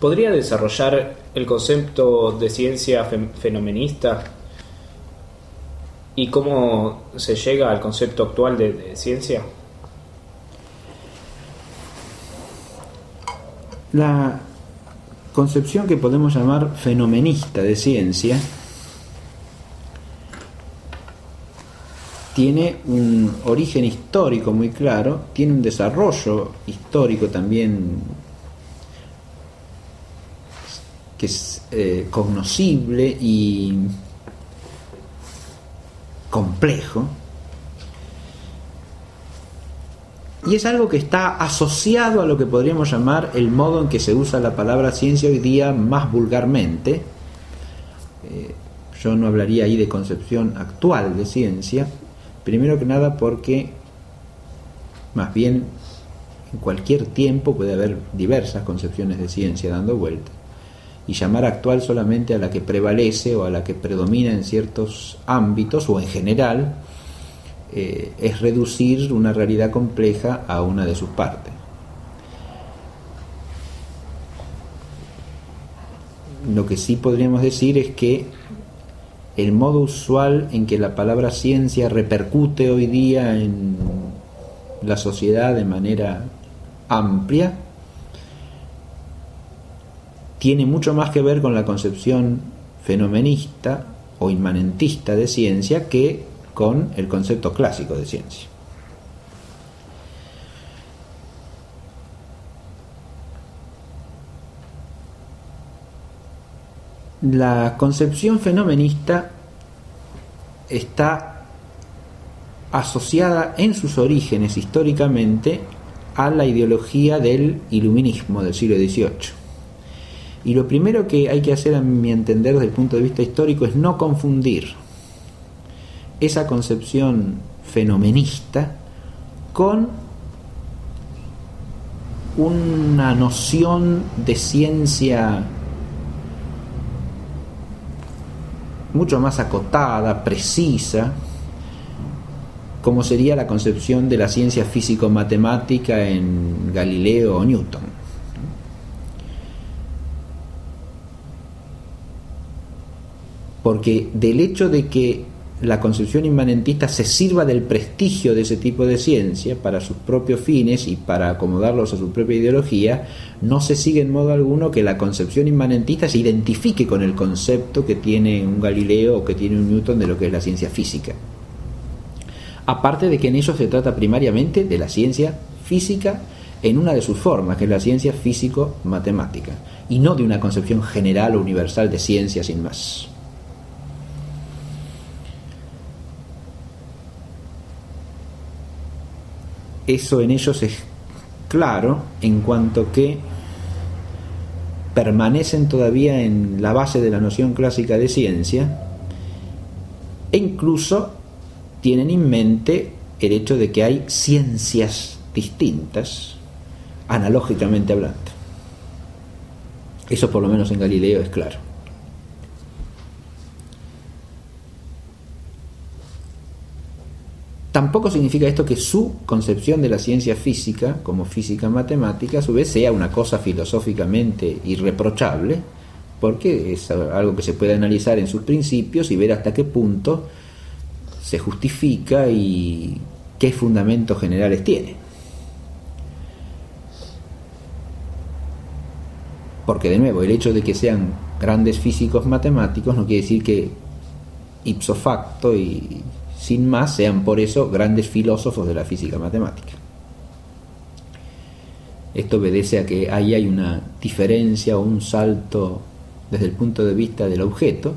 ¿Podría desarrollar el concepto de ciencia fenomenista y cómo se llega al concepto actual de ciencia? La concepción que podemos llamar fenomenista de ciencia tiene un origen histórico muy claro, tiene un desarrollo histórico también que es cognoscible y complejo, y es algo que está asociado a lo que podríamos llamar el modo en que se usa la palabra ciencia hoy día más vulgarmente. Yo no hablaría ahí de concepción actual de ciencia, primero que nada porque más bien en cualquier tiempo puede haber diversas concepciones de ciencia dando vuelta, y llamar actual solamente a la que prevalece o a la que predomina en ciertos ámbitos o en general es reducir una realidad compleja a una de sus partes. Lo que sí podríamos decir es que el modo usual en que la palabra ciencia repercute hoy día en la sociedad de manera amplia tiene mucho más que ver con la concepción fenomenista o inmanentista de ciencia que con el concepto clásico de ciencia. La concepción fenomenista está asociada en sus orígenes históricamente a la ideología del iluminismo del siglo XVIII. Y lo primero que hay que hacer, a mi entender, desde el punto de vista histórico, es no confundir esa concepción fenomenista con una noción de ciencia mucho más acotada, precisa, como sería la concepción de la ciencia físico-matemática en Galileo o Newton. Porque del hecho de que la concepción inmanentista se sirva del prestigio de ese tipo de ciencia para sus propios fines y para acomodarlos a su propia ideología, no se sigue en modo alguno que la concepción inmanentista se identifique con el concepto que tiene un Galileo o que tiene un Newton de lo que es la ciencia física. Aparte de que en ello se trata primariamente de la ciencia física en una de sus formas, que es la ciencia físico-matemática, y no de una concepción general o universal de ciencia sin más. Eso en ellos es claro en cuanto que permanecen todavía en la base de la noción clásica de ciencia e incluso tienen en mente el hecho de que hay ciencias distintas, analógicamente hablando. Eso por lo menos en Galileo es claro. Tampoco significa esto que su concepción de la ciencia física, como física matemática, a su vez sea una cosa filosóficamente irreprochable, porque es algo que se puede analizar en sus principios y ver hasta qué punto se justifica y qué fundamentos generales tiene. Porque de nuevo, el hecho de que sean grandes físicos matemáticos no quiere decir que ipso facto y sin más sean por eso grandes filósofos de la física matemática. Esto obedece a que ahí hay una diferencia o un salto desde el punto de vista del objeto,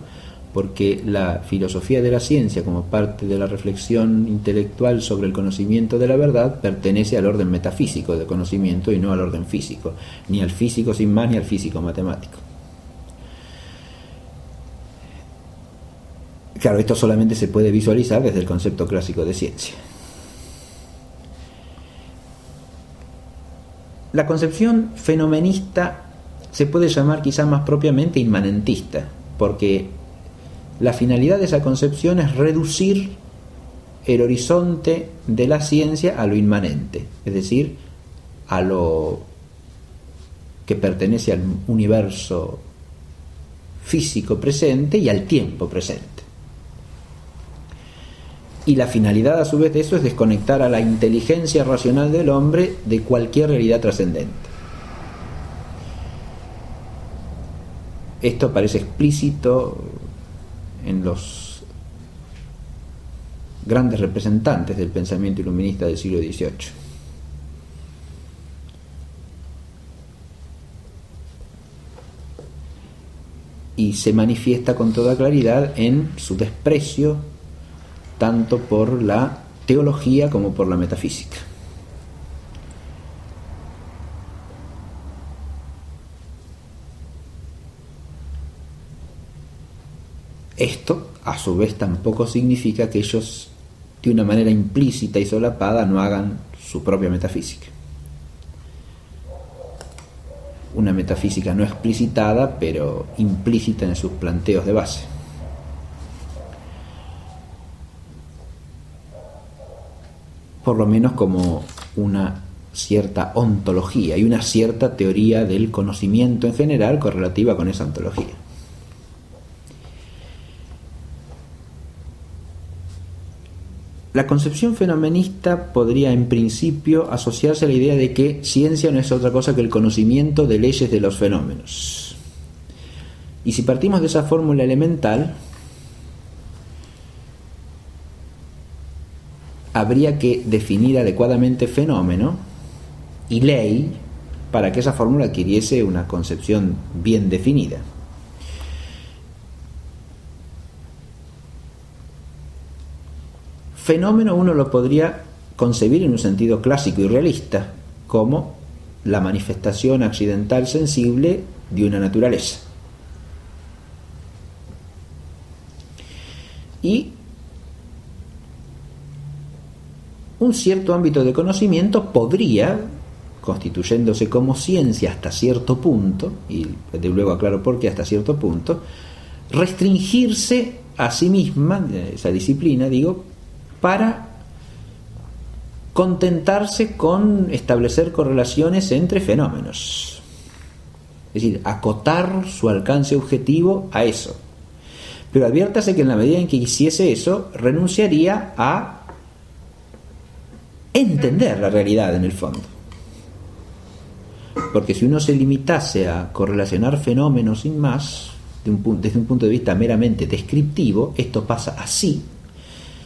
porque la filosofía de la ciencia, como parte de la reflexión intelectual sobre el conocimiento de la verdad, pertenece al orden metafísico del conocimiento y no al orden físico, ni al físico sin más ni al físico matemático. Claro, esto solamente se puede visualizar desde el concepto clásico de ciencia. La concepción fenomenista se puede llamar quizá más propiamente inmanentista, porque la finalidad de esa concepción es reducir el horizonte de la ciencia a lo inmanente, es decir, a lo que pertenece al universo físico presente y al tiempo presente. Y la finalidad a su vez de eso es desconectar a la inteligencia racional del hombre de cualquier realidad trascendente. Esto parece explícito en los grandes representantes del pensamiento iluminista del siglo XVIII. Y se manifiesta con toda claridad en su desprecio tanto por la teología como por la metafísica. Esto, a su vez, tampoco significa que ellos, de una manera implícita y solapada, no hagan su propia metafísica. Una metafísica no explicitada, pero implícita en sus planteos de base. Por lo menos como una cierta ontología y una cierta teoría del conocimiento en general correlativa con esa ontología. La concepción fenomenista podría en principio asociarse a la idea de que ciencia no es otra cosa que el conocimiento de leyes de los fenómenos. Y si partimos de esa fórmula elemental, habría que definir adecuadamente fenómeno y ley para que esa fórmula adquiriese una concepción bien definida. Fenómeno uno lo podría concebir en un sentido clásico y realista, como la manifestación accidental sensible de una naturaleza. Y un cierto ámbito de conocimiento podría, constituyéndose como ciencia hasta cierto punto, y de luego aclaro por qué hasta cierto punto, restringirse a sí misma, esa disciplina, digo, para contentarse con establecer correlaciones entre fenómenos. Es decir, acotar su alcance objetivo a eso. Pero adviértase que en la medida en que hiciese eso, renunciaría a entender la realidad en el fondo. Porque si uno se limitase a correlacionar fenómenos sin más, desde un punto de vista meramente descriptivo, esto pasa así,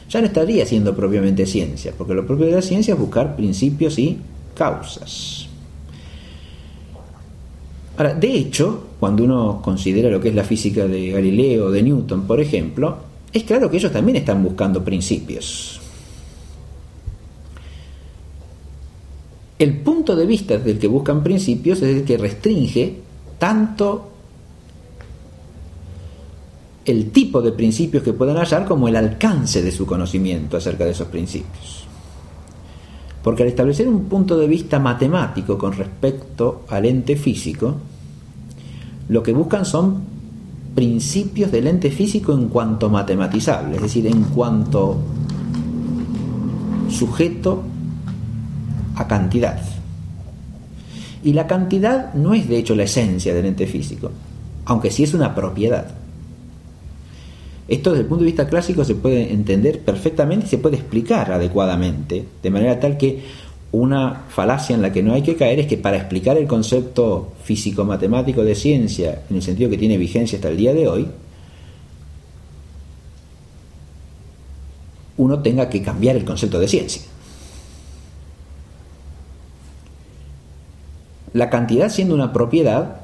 ya no estaría siendo propiamente ciencia, porque lo propio de la ciencia es buscar principios y causas. Ahora, de hecho, cuando uno considera lo que es la física de Galileo o de Newton, por ejemplo, es claro que ellos también están buscando principios. El punto de vista del que buscan principios es el que restringe tanto el tipo de principios que puedan hallar como el alcance de su conocimiento acerca de esos principios. Porque al establecer un punto de vista matemático con respecto al ente físico, lo que buscan son principios del ente físico en cuanto matematizable, es decir, en cuanto sujeto a cantidad. Y la cantidad no es de hecho la esencia del ente físico, aunque sí es una propiedad. Esto desde el punto de vista clásico se puede entender perfectamente y se puede explicar adecuadamente, de manera tal que una falacia en la que no hay que caer es que para explicar el concepto físico-matemático de ciencia en el sentido que tiene vigencia hasta el día de hoy, uno tenga que cambiar el concepto de ciencia. La cantidad, siendo una propiedad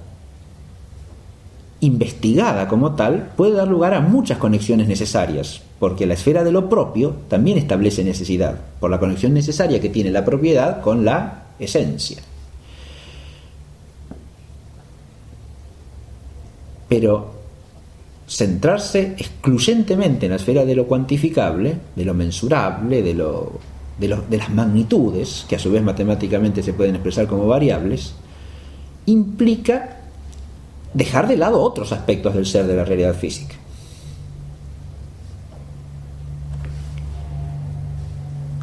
investigada como tal, puede dar lugar a muchas conexiones necesarias, porque la esfera de lo propio también establece necesidad, por la conexión necesaria que tiene la propiedad con la esencia. Pero centrarse excluyentemente en la esfera de lo cuantificable, de lo mensurable, de las magnitudes, que a su vez matemáticamente se pueden expresar como variables, implica dejar de lado otros aspectos del ser de la realidad física.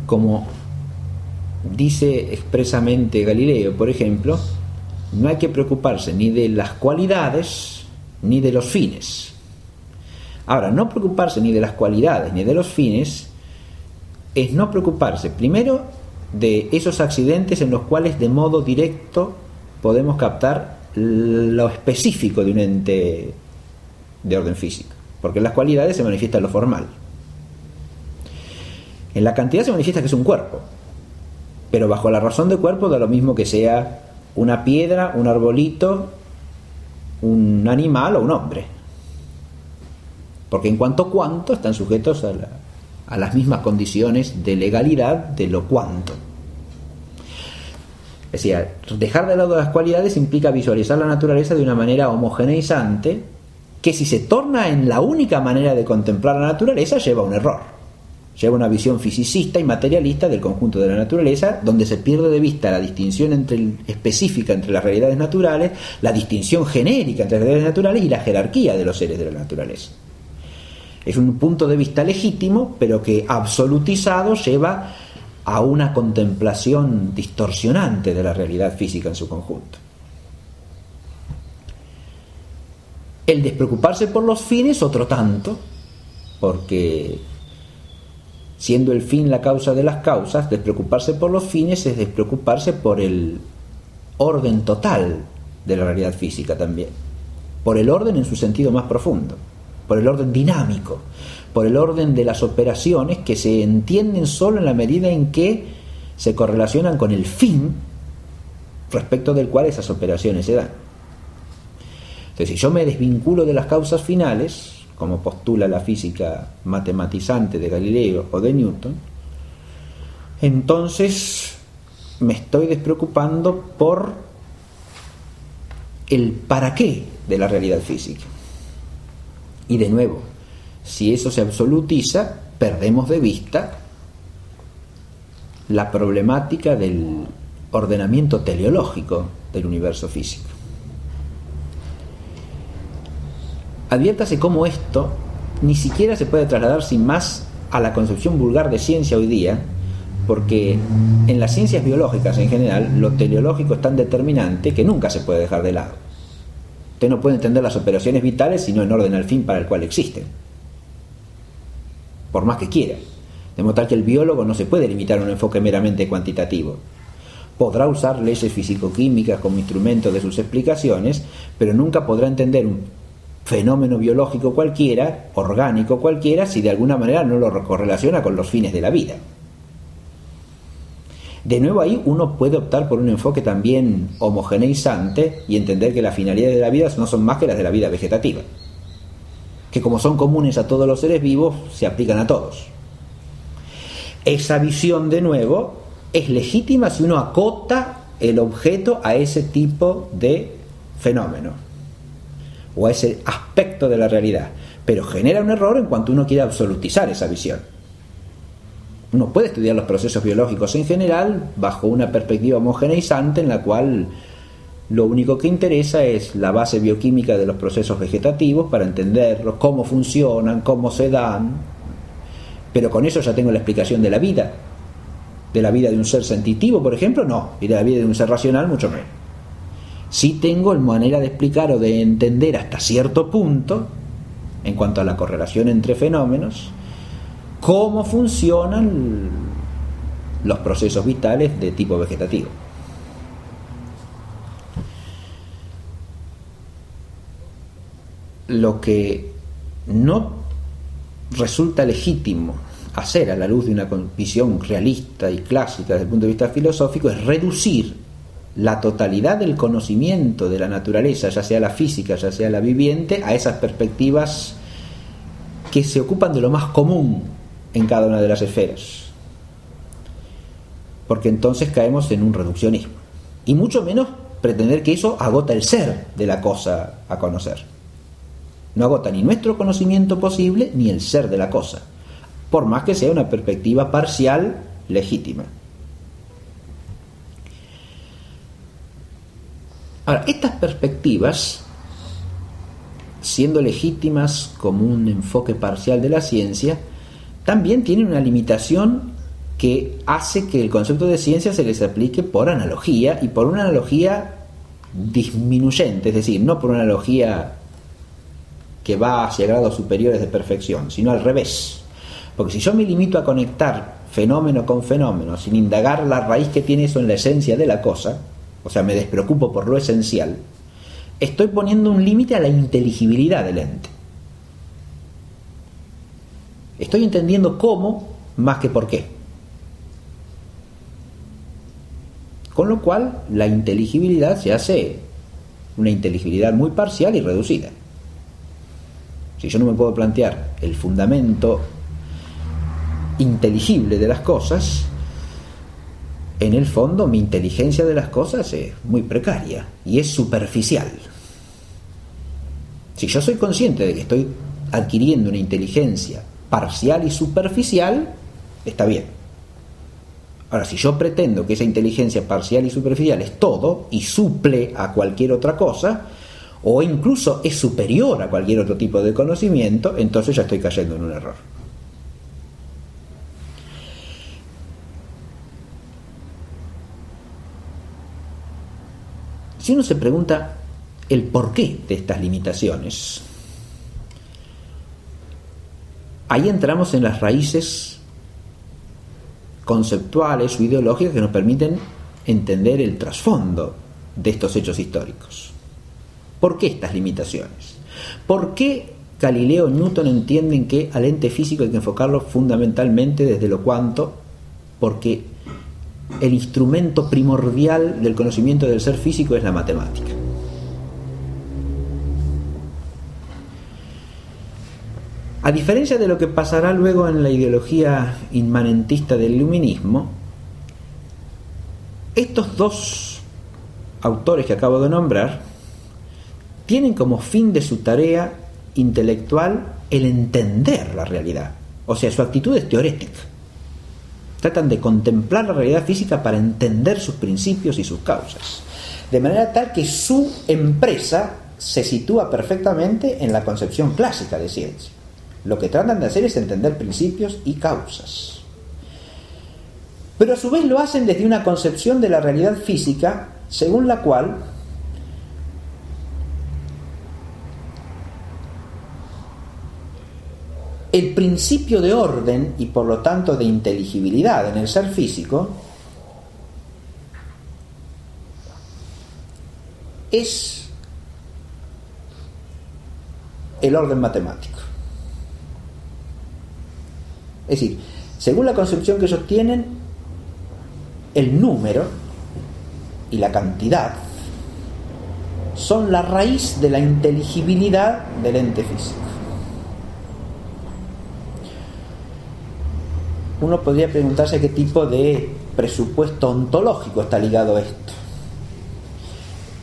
Como dice expresamente Galileo, por ejemplo, no hay que preocuparse ni de las cualidades ni de los fines. Ahora, no preocuparse ni de las cualidades ni de los fines es no preocuparse, primero, de esos accidentes en los cuales de modo directo podemos captar lo específico de un ente de orden físico, porque en las cualidades se manifiesta lo formal. En la cantidad se manifiesta que es un cuerpo, pero bajo la razón de cuerpo da lo mismo que sea una piedra, un arbolito, un animal o un hombre, porque en cuanto están sujetos a las mismas condiciones de legalidad de lo cuanto. Es decir, dejar de lado las cualidades implica visualizar la naturaleza de una manera homogeneizante, que si se torna en la única manera de contemplar la naturaleza lleva a un error, lleva a una visión fisicista y materialista del conjunto de la naturaleza, donde se pierde de vista la distinción específica entre las realidades naturales, la distinción genérica entre las realidades naturales y la jerarquía de los seres de la naturaleza. Es un punto de vista legítimo, pero que absolutizado lleva a una contemplación distorsionante de la realidad física en su conjunto. El despreocuparse por los fines, otro tanto, porque siendo el fin la causa de las causas, despreocuparse por los fines es despreocuparse por el orden total de la realidad física también, por el orden en su sentido más profundo, por el orden dinámico, por el orden de las operaciones que se entienden solo en la medida en que se correlacionan con el fin respecto del cual esas operaciones se dan. Entonces, si yo me desvinculo de las causas finales, como postula la física matematizante de Galileo o de Newton, entonces me estoy despreocupando por el para qué de la realidad física. Y de nuevo, si eso se absolutiza, perdemos de vista la problemática del ordenamiento teleológico del universo físico. Adviértase cómo esto ni siquiera se puede trasladar sin más a la concepción vulgar de ciencia hoy día, porque en las ciencias biológicas en general lo teleológico es tan determinante que nunca se puede dejar de lado. Usted no puede entender las operaciones vitales sino en orden al fin para el cual existen, por más que quiera. De modo tal que el biólogo no se puede limitar a un enfoque meramente cuantitativo. Podrá usar leyes físico-químicas como instrumento de sus explicaciones, pero nunca podrá entender un fenómeno biológico cualquiera, orgánico cualquiera, si de alguna manera no lo correlaciona con los fines de la vida. De nuevo ahí uno puede optar por un enfoque también homogeneizante y entender que las finalidades de la vida no son más que las de la vida vegetativa, que como son comunes a todos los seres vivos, se aplican a todos. Esa visión, de nuevo, es legítima si uno acota el objeto a ese tipo de fenómeno o a ese aspecto de la realidad, pero genera un error en cuanto uno quiere absolutizar esa visión. Uno puede estudiar los procesos biológicos en general bajo una perspectiva homogeneizante en la cual lo único que interesa es la base bioquímica de los procesos vegetativos para entenderlos, cómo funcionan, cómo se dan, pero con eso ya tengo la explicación de la vida de un ser sensitivo, por ejemplo, no, y de la vida de un ser racional mucho menos. Sí tengo la manera de explicar o de entender hasta cierto punto, en cuanto a la correlación entre fenómenos, cómo funcionan los procesos vitales de tipo vegetativo. Lo que no resulta legítimo hacer a la luz de una visión realista y clásica desde el punto de vista filosófico es reducir la totalidad del conocimiento de la naturaleza, ya sea la física, ya sea la viviente, a esas perspectivas que se ocupan de lo más común en cada una de las esferas, porque entonces caemos en un reduccionismo, y mucho menos pretender que eso agota el ser de la cosa a conocer. No agota ni nuestro conocimiento posible ni el ser de la cosa, por más que sea una perspectiva parcial legítima. Ahora, estas perspectivas, siendo legítimas como un enfoque parcial de la ciencia, también tienen una limitación que hace que el concepto de ciencia se les aplique por analogía, y por una analogía disminuyente, es decir, no por una analogía que va hacia grados superiores de perfección, sino al revés. Porque si yo me limito a conectar fenómeno con fenómeno sin indagar la raíz que tiene eso en la esencia de la cosa, o sea, me despreocupo por lo esencial, estoy poniendo un límite a la inteligibilidad del ente. Estoy entendiendo cómo más que por qué. Con lo cual, la inteligibilidad se hace una inteligibilidad muy parcial y reducida. Si yo no me puedo plantear el fundamento inteligible de las cosas, en el fondo mi inteligencia de las cosas es muy precaria y es superficial. Si yo soy consciente de que estoy adquiriendo una inteligencia parcial y superficial, está bien. Ahora, si yo pretendo que esa inteligencia parcial y superficial es todo y suple a cualquier otra cosa, o incluso es superior a cualquier otro tipo de conocimiento, entonces ya estoy cayendo en un error. Si uno se pregunta el porqué de estas limitaciones, ahí entramos en las raíces conceptuales o ideológicas que nos permiten entender el trasfondo de estos hechos históricos. ¿Por qué estas limitaciones? ¿Por qué Galileo y Newton entienden que al ente físico hay que enfocarlo fundamentalmente desde lo cuanto? Porque el instrumento primordial del conocimiento del ser físico es la matemática. A diferencia de lo que pasará luego en la ideología inmanentista del iluminismo, estos dos autores que acabo de nombrar tienen como fin de su tarea intelectual el entender la realidad. O sea, su actitud es teorética. Tratan de contemplar la realidad física para entender sus principios y sus causas. De manera tal que su empresa se sitúa perfectamente en la concepción clásica de ciencia. Lo que tratan de hacer es entender principios y causas. Pero a su vez lo hacen desde una concepción de la realidad física según la cual el principio de orden y por lo tanto de inteligibilidad en el ser físico es el orden matemático. Es decir, según la concepción que ellos tienen, el número y la cantidad son la raíz de la inteligibilidad del ente físico. Uno podría preguntarse qué tipo de presupuesto ontológico está ligado a esto.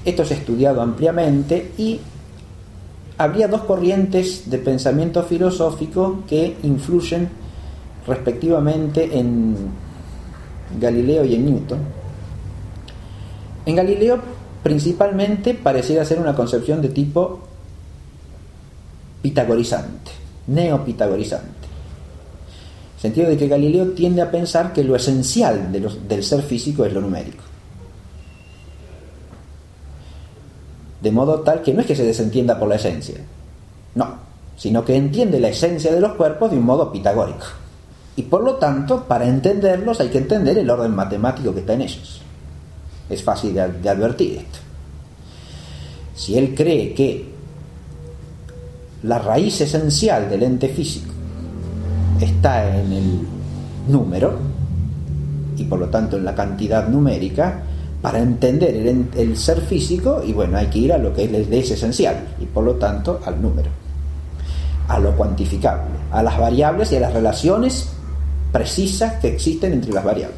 Esto se ha estudiado ampliamente y habría dos corrientes de pensamiento filosófico que influyen respectivamente en Galileo y en Newton. En Galileo principalmente pareciera ser una concepción de tipo pitagorizante, neopitagorizante. En el sentido de que Galileo tiende a pensar que lo esencial del ser físico es lo numérico. De modo tal que no es que se desentienda por la esencia, no, sino que entiende la esencia de los cuerpos de un modo pitagórico. Y por lo tanto, para entenderlos hay que entender el orden matemático que está en ellos. Es fácil de advertir esto. Si él cree que la raíz esencial del ente físico está en el número y por lo tanto en la cantidad numérica, para entender el ser físico, y bueno, hay que ir a lo que le es esencial y por lo tanto al número, a lo cuantificable, a las variables y a las relaciones precisas que existen entre las variables.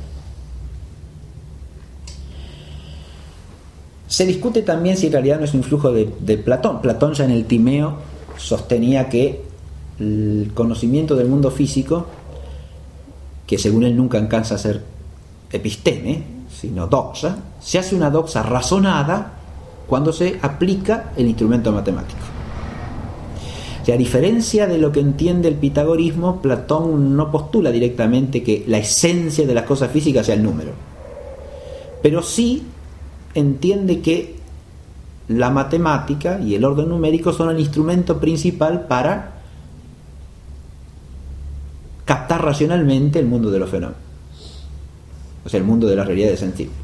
Se discute también si en realidad no es un influjo de Platón. Platón ya en el Timeo sostenía que el conocimiento del mundo físico, que según él nunca alcanza a ser episteme, sino doxa, se hace una doxa razonada cuando se aplica el instrumento matemático. O sea, a diferencia de lo que entiende el pitagorismo, Platón no postula directamente que la esencia de las cosas físicas sea el número, pero sí entiende que la matemática y el orden numérico son el instrumento principal para captar racionalmente el mundo de los fenómenos, o sea, el mundo de las realidades sensibles.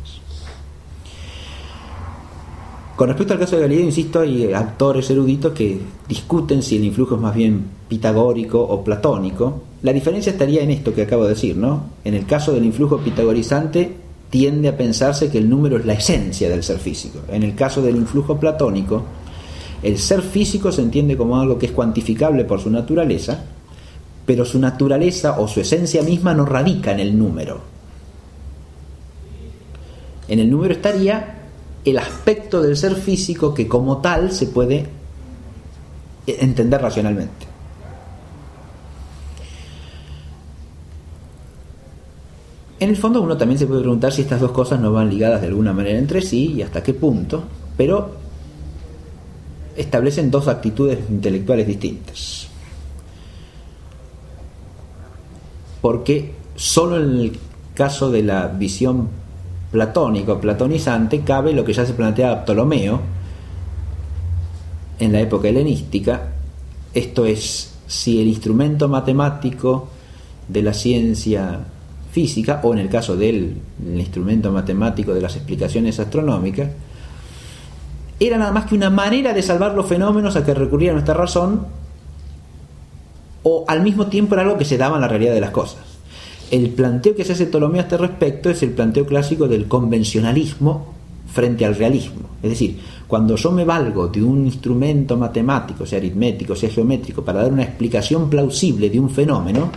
Con respecto al caso de Galileo, insisto, hay autores eruditos que discuten si el influjo es más bien pitagórico o platónico. La diferencia estaría en esto que acabo de decir, ¿no? En el caso del influjo pitagorizante tiende a pensarse que el número es la esencia del ser físico. En el caso del influjo platónico, el ser físico se entiende como algo que es cuantificable por su naturaleza, pero su naturaleza o su esencia misma no radica en el número. En el número estaría el aspecto del ser físico que como tal se puede entender racionalmente. En el fondo uno también se puede preguntar si estas dos cosas no van ligadas de alguna manera entre sí y hasta qué punto, pero establecen dos actitudes intelectuales distintas. Porque solo en el caso de la visión platónica o platonizante cabe lo que ya se planteaba Ptolomeo en la época helenística, esto es, si el instrumento matemático de la ciencia física, o en el caso del instrumento matemático de las explicaciones astronómicas, era nada más que una manera de salvar los fenómenos a que recurría nuestra razón, o al mismo tiempo era algo que se daba en la realidad de las cosas. El planteo que se hace Ptolomeo a este respecto es el planteo clásico del convencionalismo frente al realismo. Es decir, cuando yo me valgo de un instrumento matemático, sea aritmético, sea geométrico, para dar una explicación plausible de un fenómeno,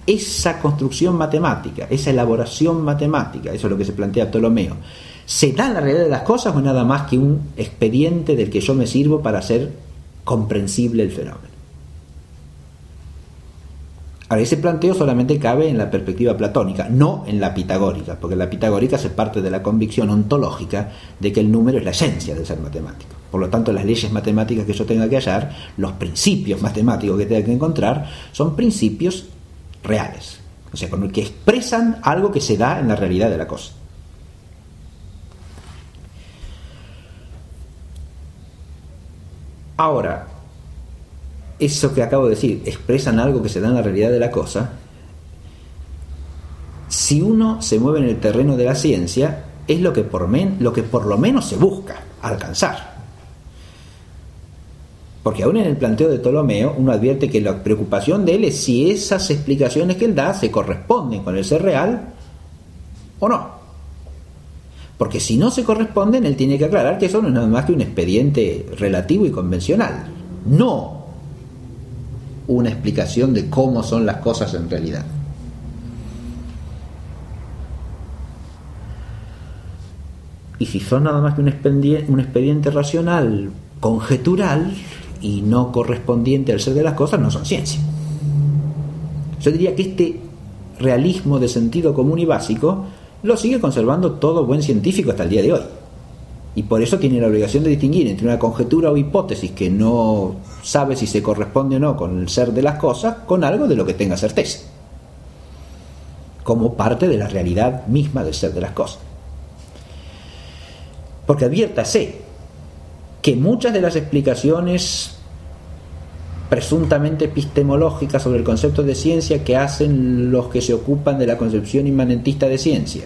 esa construcción matemática, esa elaboración matemática, eso es lo que se plantea Ptolomeo, ¿se da en la realidad de las cosas o es nada más que un expediente del que yo me sirvo para hacer comprensible el fenómeno? Ahora, ese planteo solamente cabe en la perspectiva platónica, no en la pitagórica, porque en la pitagórica se parte de la convicción ontológica de que el número es la esencia del ser matemático. Por lo tanto, las leyes matemáticas que yo tenga que hallar, los principios matemáticos que tenga que encontrar, son principios reales, o sea, que expresan algo que se da en la realidad de la cosa. Ahora, eso que acabo de decir, expresan algo que se da en la realidad de la cosa, si uno se mueve en el terreno de la ciencia, es lo que por lo menos se busca alcanzar. Porque aún en el planteo de Ptolomeo, uno advierte que la preocupación de él es si esas explicaciones que él da se corresponden con el ser real o no. Porque si no se corresponden, él tiene que aclarar que eso no es nada más que un expediente relativo y convencional, no una explicación de cómo son las cosas en realidad. Y si son nada más que un expediente racional, conjetural y no correspondiente al ser de las cosas, no son ciencia. Yo diría que este realismo de sentido común y básico lo sigue conservando todo buen científico hasta el día de hoy. Y por eso tiene la obligación de distinguir entre una conjetura o hipótesis que no sabe si se corresponde o no con el ser de las cosas, con algo de lo que tenga certeza, como parte de la realidad misma del ser de las cosas. Porque adviértase que muchas de las explicaciones presuntamente epistemológicas sobre el concepto de ciencia que hacen los que se ocupan de la concepción inmanentista de ciencia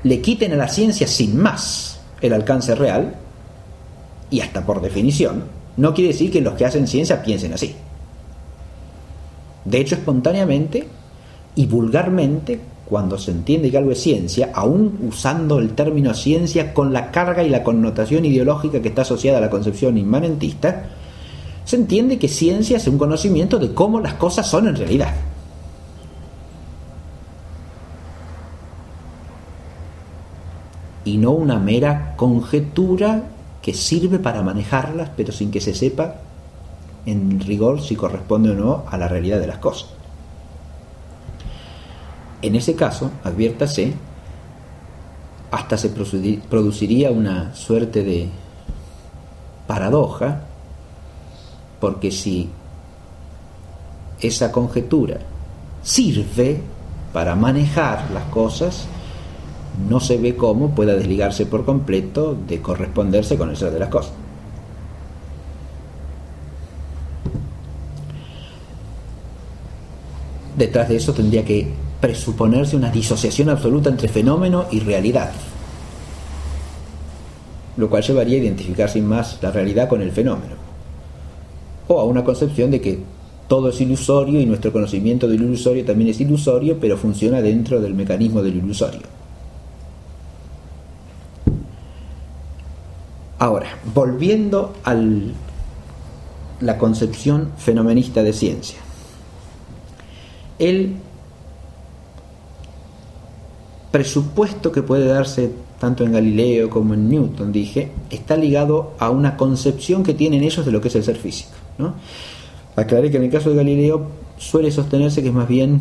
le quiten a la ciencia sin más el alcance real, y hasta por definición, no quiere decir que los que hacen ciencia piensen así. De hecho, espontáneamente y vulgarmente, cuando se entiende que algo es ciencia, aún usando el término ciencia con la carga y la connotación ideológica que está asociada a la concepción inmanentista, se entiende que ciencia es un conocimiento de cómo las cosas son en realidad. Y no una mera conjetura que sirve para manejarlas, pero sin que se sepa en rigor si corresponde o no a la realidad de las cosas. En ese caso, adviértase, hasta se produciría una suerte de paradoja, porque si esa conjetura sirve para manejar las cosas, no se ve cómo pueda desligarse por completo de corresponderse con el ser de las cosas. Detrás de eso tendría que presuponerse una disociación absoluta entre fenómeno y realidad, lo cual llevaría a identificar sin más la realidad con el fenómeno, o a una concepción de que todo es ilusorio y nuestro conocimiento del ilusorio también es ilusorio, pero funciona dentro del mecanismo del ilusorio. Ahora, volviendo a la concepción fenomenista de ciencia, el presupuesto que puede darse tanto en Galileo como en Newton, dije, está ligado a una concepción que tienen ellos de lo que es el ser físico, ¿no? Aclaré que en el caso de Galileo suele sostenerse que es más bien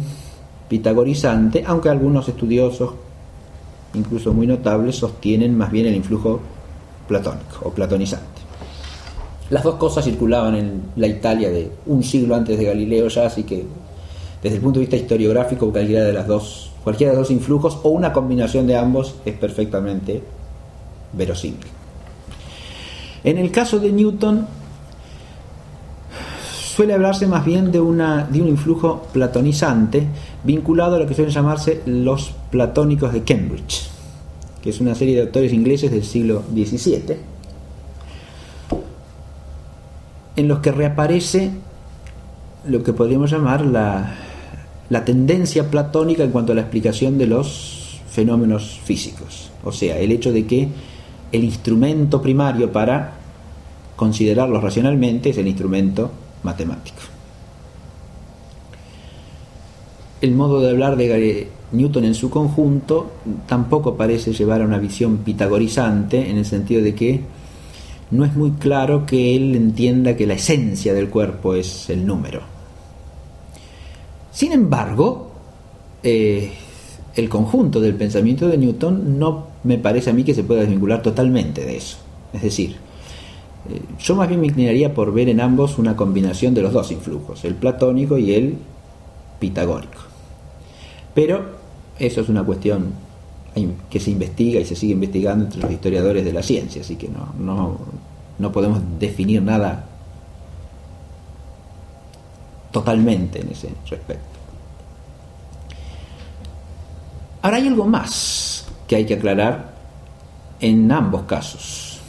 pitagorizante, aunque algunos estudiosos, incluso muy notables, sostienen más bien el influjo platónico o platonizante. Las dos cosas circulaban en la Italia de un siglo antes de Galileo ya, así que desde el punto de vista historiográfico cualquiera de los dos influjos o una combinación de ambos es perfectamente verosímil. En el caso de Newton suele hablarse más bien de un influjo platonizante vinculado a lo que suelen llamarse los platónicos de Cambridge, que es una serie de autores ingleses del siglo XVII, en los que reaparece lo que podríamos llamar la tendencia platónica en cuanto a la explicación de los fenómenos físicos, o sea, el hecho de que el instrumento primario para considerarlos racionalmente es el instrumento matemático. El modo de hablar de Newton en su conjunto tampoco parece llevar a una visión pitagorizante, en el sentido de que no es muy claro que él entienda que la esencia del cuerpo es el número. Sin embargo, el conjunto del pensamiento de Newton no me parece a mí que se pueda desvincular totalmente de eso. Es decir, yo más bien me inclinaría por ver en ambos una combinación de los dos influjos, el platónico y el pitagórico. Pero eso es una cuestión que se investiga y se sigue investigando entre los historiadores de la ciencia, así que no podemos definir nada totalmente en ese respecto. Ahora hay algo más que hay que aclarar en ambos casos,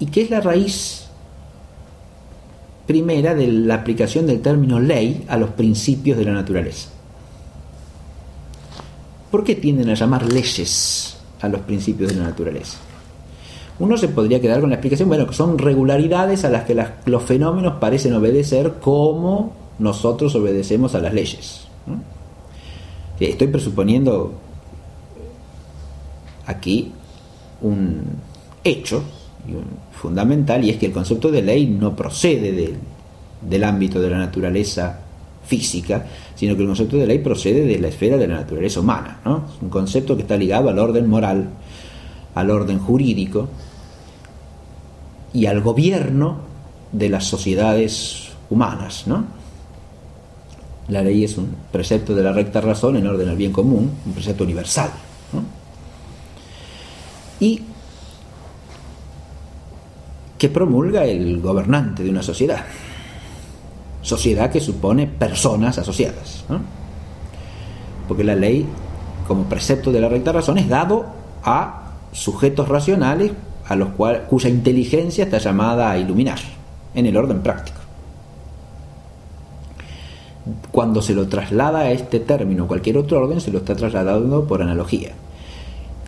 y que es la raíz primera de la aplicación del término ley a los principios de la naturaleza. ¿Por qué tienden a llamar leyes a los principios de la naturaleza? Uno se podría quedar con la explicación, bueno, que son regularidades a las que los fenómenos parecen obedecer como nosotros obedecemos a las leyes, ¿no? Estoy presuponiendo aquí un hecho fundamental, y es que el concepto de ley no procede del ámbito de la naturaleza física, sino que el concepto de ley procede de la esfera de la naturaleza humana, ¿no? Es un concepto que está ligado al orden moral, al orden jurídico y al gobierno de las sociedades humanas, ¿no? La ley es un precepto de la recta razón en orden al bien común, un precepto universal, ¿no? Y que promulga el gobernante de una sociedad que supone personas asociadas, ¿no? Porque la ley, como precepto de la recta razón, es dado a sujetos racionales cuya inteligencia está llamada a iluminar en el orden práctico. Cuando se lo traslada a este término cualquier otro orden, se lo está trasladando por analogía.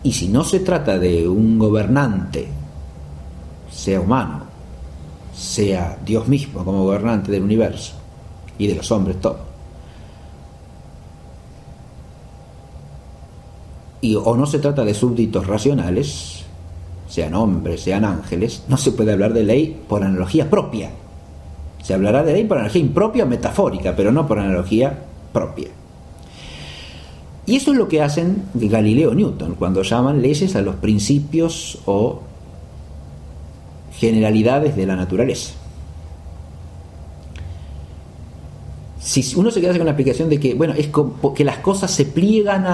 Y si no se trata de un gobernante, sea humano, sea Dios mismo como gobernante del universo y de los hombres todo, o no se trata de súbditos racionales, sean hombres, sean ángeles, no se puede hablar de ley por analogía propia. Se hablará de ley por analogía impropia o metafórica, pero no por analogía propia. Y eso es lo que hacen Galileo y Newton cuando llaman leyes a los principios o generalidades de la naturaleza. si uno se queda con la explicación de que, bueno, es como que las cosas se pliegan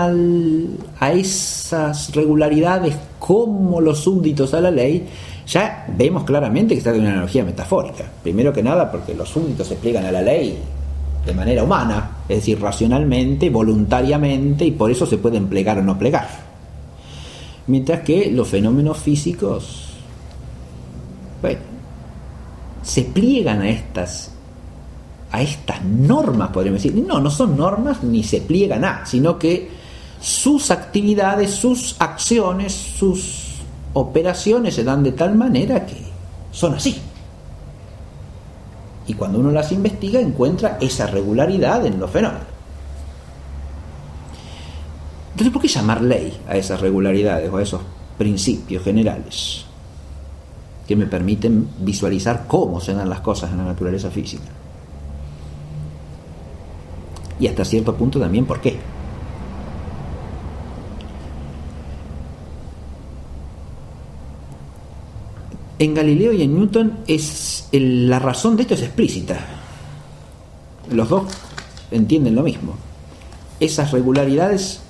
a esas regularidades como los súbditos a la ley, ya vemos claramente que está de una analogía metafórica. Primero que nada porque los súbditos se pliegan a la ley de manera humana, es decir, racionalmente, voluntariamente, y por eso se pueden plegar o no plegar. Mientras que los fenómenos físicos, bueno, se pliegan a estas normas, podríamos decir. No son normas ni se pliegan a, sino que sus actividades, sus acciones, sus operaciones se dan de tal manera que son así. Y cuando uno las investiga encuentra esa regularidad en los fenómenos. Entonces, ¿por qué llamar ley a esas regularidades o a esos principios generales que me permiten visualizar cómo se dan las cosas en la naturaleza física? Y hasta cierto punto también por qué. En Galileo y en Newton la razón de esto es explícita. Los dos entienden lo mismo. Esas regularidades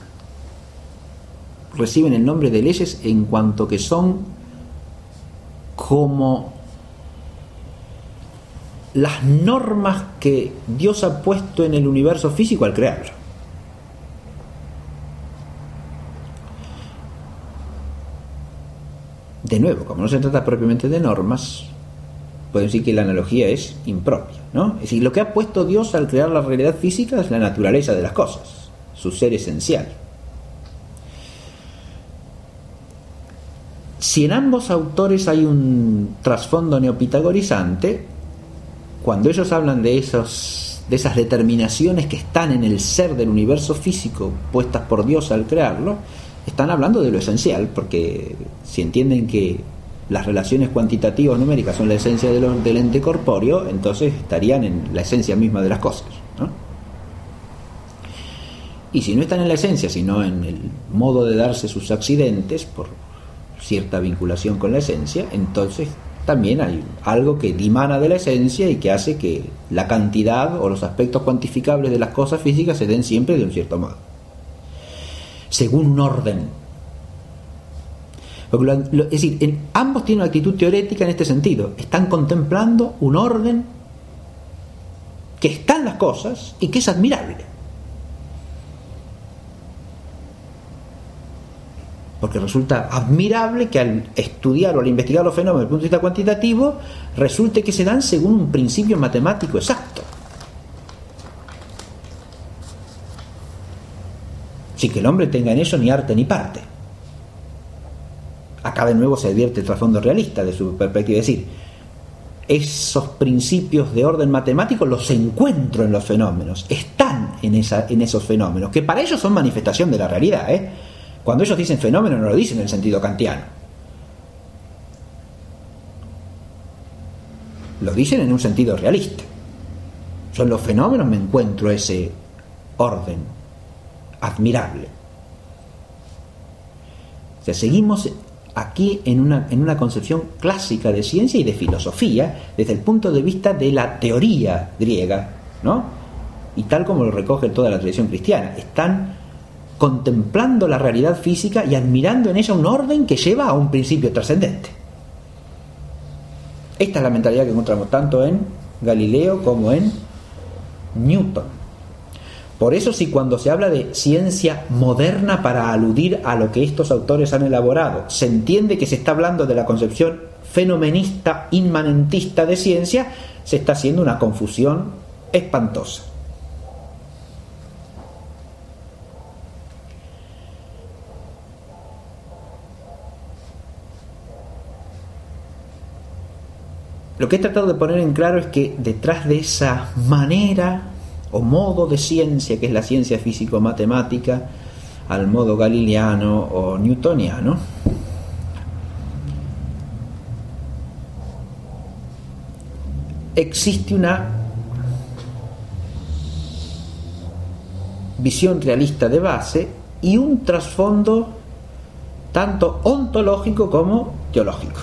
reciben el nombre de leyes en cuanto que son como las normas que Dios ha puesto en el universo físico al crearlo. De nuevo, como no se trata propiamente de normas, podemos decir que la analogía es impropia, ¿no? Es decir, lo que ha puesto Dios al crear la realidad física es la naturaleza de las cosas, su ser esencial. Si en ambos autores hay un trasfondo neopitagorizante, cuando ellos hablan de esas determinaciones que están en el ser del universo físico puestas por Dios al crearlo, están hablando de lo esencial, porque si entienden que las relaciones cuantitativas numéricas son la esencia del ente corpóreo, entonces estarían en la esencia misma de las cosas, ¿no? Y si no están en la esencia, sino en el modo de darse sus accidentes por cierta vinculación con la esencia, entonces también hay algo que dimana de la esencia y que hace que la cantidad o los aspectos cuantificables de las cosas físicas se den siempre de un cierto modo, según un orden. Es decir, ambos tienen una actitud teórica en este sentido. Están contemplando un orden que está en las cosas y que es admirable. Porque resulta admirable que al estudiar o al investigar los fenómenos desde el punto de vista cuantitativo, resulte que se dan según un principio matemático exacto, sin que el hombre tenga en eso ni arte ni parte. Acá de nuevo se advierte el trasfondo realista de su perspectiva, es decir, esos principios de orden matemático los encuentro en los fenómenos, están en esos fenómenos, que para ellos son manifestación de la realidad, Cuando ellos dicen fenómeno no lo dicen en el sentido kantiano, lo dicen en un sentido realista. Yo en los fenómenos me encuentro ese orden admirable. O sea, seguimos aquí en una concepción clásica de ciencia y de filosofía desde el punto de vista de la teoría griega, ¿no? Y tal como lo recoge toda la tradición cristiana, están contemplando la realidad física y admirando en ella un orden que lleva a un principio trascendente. Esta es la mentalidad que encontramos tanto en Galileo como en Newton. Por eso, si cuando se habla de ciencia moderna para aludir a lo que estos autores han elaborado, se entiende que se está hablando de la concepción fenomenista, inmanentista de ciencia, se está haciendo una confusión espantosa. Lo que he tratado de poner en claro es que detrás de esa manera o modo de ciencia que es la ciencia físico-matemática, al modo galileano o newtoniano, existe una visión realista de base y un trasfondo tanto ontológico como teológico.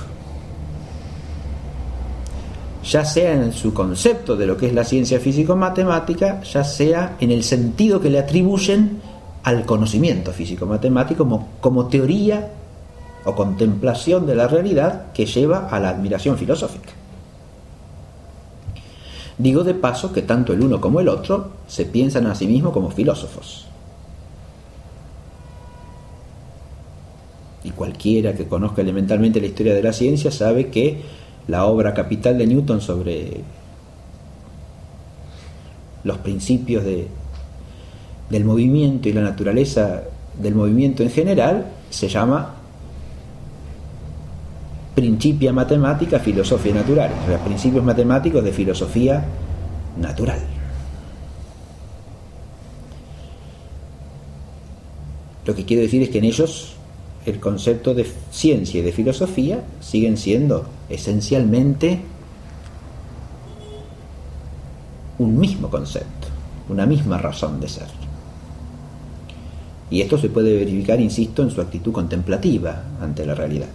ya sea en su concepto de lo que es la ciencia físico-matemática, ya sea en el sentido que le atribuyen al conocimiento físico-matemático como teoría o contemplación de la realidad que lleva a la admiración filosófica. Digo de paso que tanto el uno como el otro se piensan a sí mismos como filósofos. Y cualquiera que conozca elementalmente la historia de la ciencia sabe que la obra capital de Newton sobre los principios del movimiento y la naturaleza del movimiento en general se llama Principia Mathematica Philosophia Naturalis, o sea, principios matemáticos de filosofía natural. Lo que quiero decir es que en ellos el concepto de ciencia y de filosofía siguen siendo esencialmente un mismo concepto, una misma razón de ser. Y esto se puede verificar, insisto, en su actitud contemplativa ante la realidad.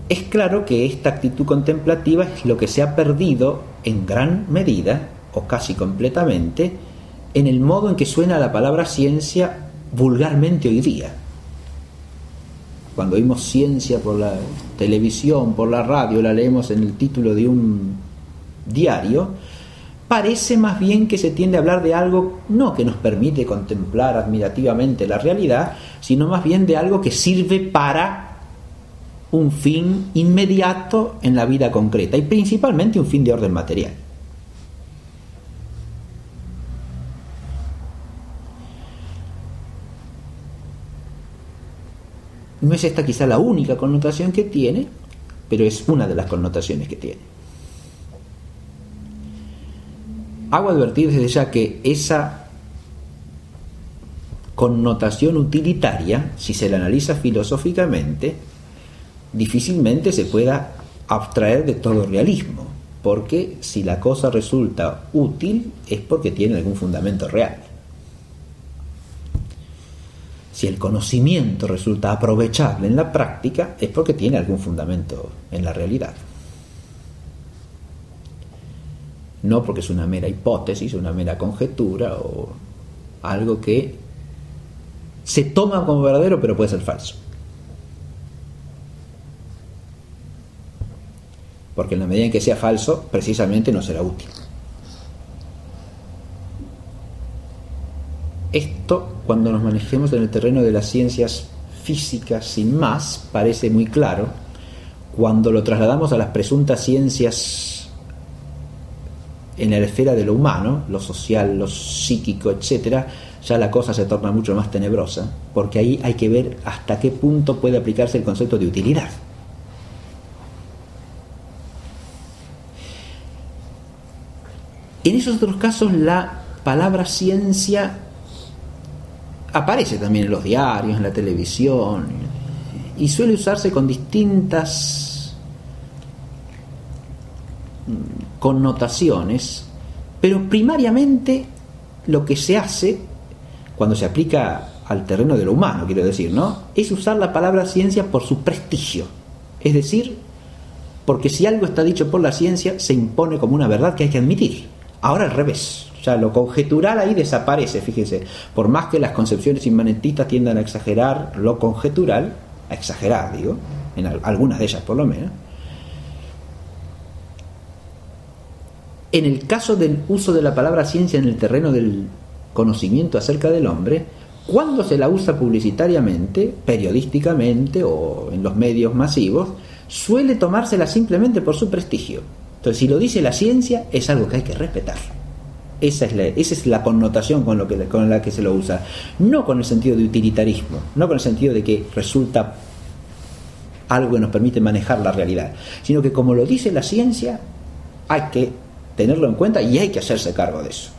Es claro que esta actitud contemplativa es lo que se ha perdido en gran medida, o casi completamente, en el modo en que suena la palabra ciencia vulgarmente hoy día. Cuando oímos ciencia por la televisión, por la radio, la leemos en el título de un diario, parece más bien que se tiende a hablar de algo no que nos permite contemplar admirativamente la realidad, sino más bien de algo que sirve para un fin inmediato en la vida concreta y principalmente un fin de orden material. No es esta quizá la única connotación que tiene, pero es una de las connotaciones que tiene. Hago advertir desde ya que esa connotación utilitaria, si se la analiza filosóficamente, difícilmente se pueda abstraer de todo realismo, porque si la cosa resulta útil es porque tiene algún fundamento real. Si el conocimiento resulta aprovechable en la práctica es porque tiene algún fundamento en la realidad. No porque es una mera hipótesis, una mera conjetura o algo que se toma como verdadero pero puede ser falso. Porque en la medida en que sea falso, precisamente no será útil. Esto, cuando nos manejemos en el terreno de las ciencias físicas sin más, parece muy claro. Cuando lo trasladamos a las presuntas ciencias en la esfera de lo humano, lo social, lo psíquico, etcétera, ya la cosa se torna mucho más tenebrosa, porque ahí hay que ver hasta qué punto puede aplicarse el concepto de utilidad. En esos otros casos la palabra ciencia aparece también en los diarios, en la televisión, y suele usarse con distintas connotaciones, pero primariamente lo que se hace cuando se aplica al terreno de lo humano, quiero decir, ¿no?, es usar la palabra ciencia por su prestigio, es decir, porque si algo está dicho por la ciencia se impone como una verdad que hay que admitir. Ahora al revés, ya lo conjetural ahí desaparece, fíjense, por más que las concepciones inmanentistas tiendan a exagerar lo conjetural, a exagerar, digo, en algunas de ellas por lo menos. En el caso del uso de la palabra ciencia en el terreno del conocimiento acerca del hombre, cuando se la usa publicitariamente, periodísticamente o en los medios masivos, suele tomársela simplemente por su prestigio. Entonces, si lo dice la ciencia, es algo que hay que respetar. Esa es la connotación con la que se lo usa. No con el sentido de utilitarismo, no con el sentido de que resulta algo que nos permite manejar la realidad, sino que como lo dice la ciencia, hay que tenerlo en cuenta y hay que hacerse cargo de eso.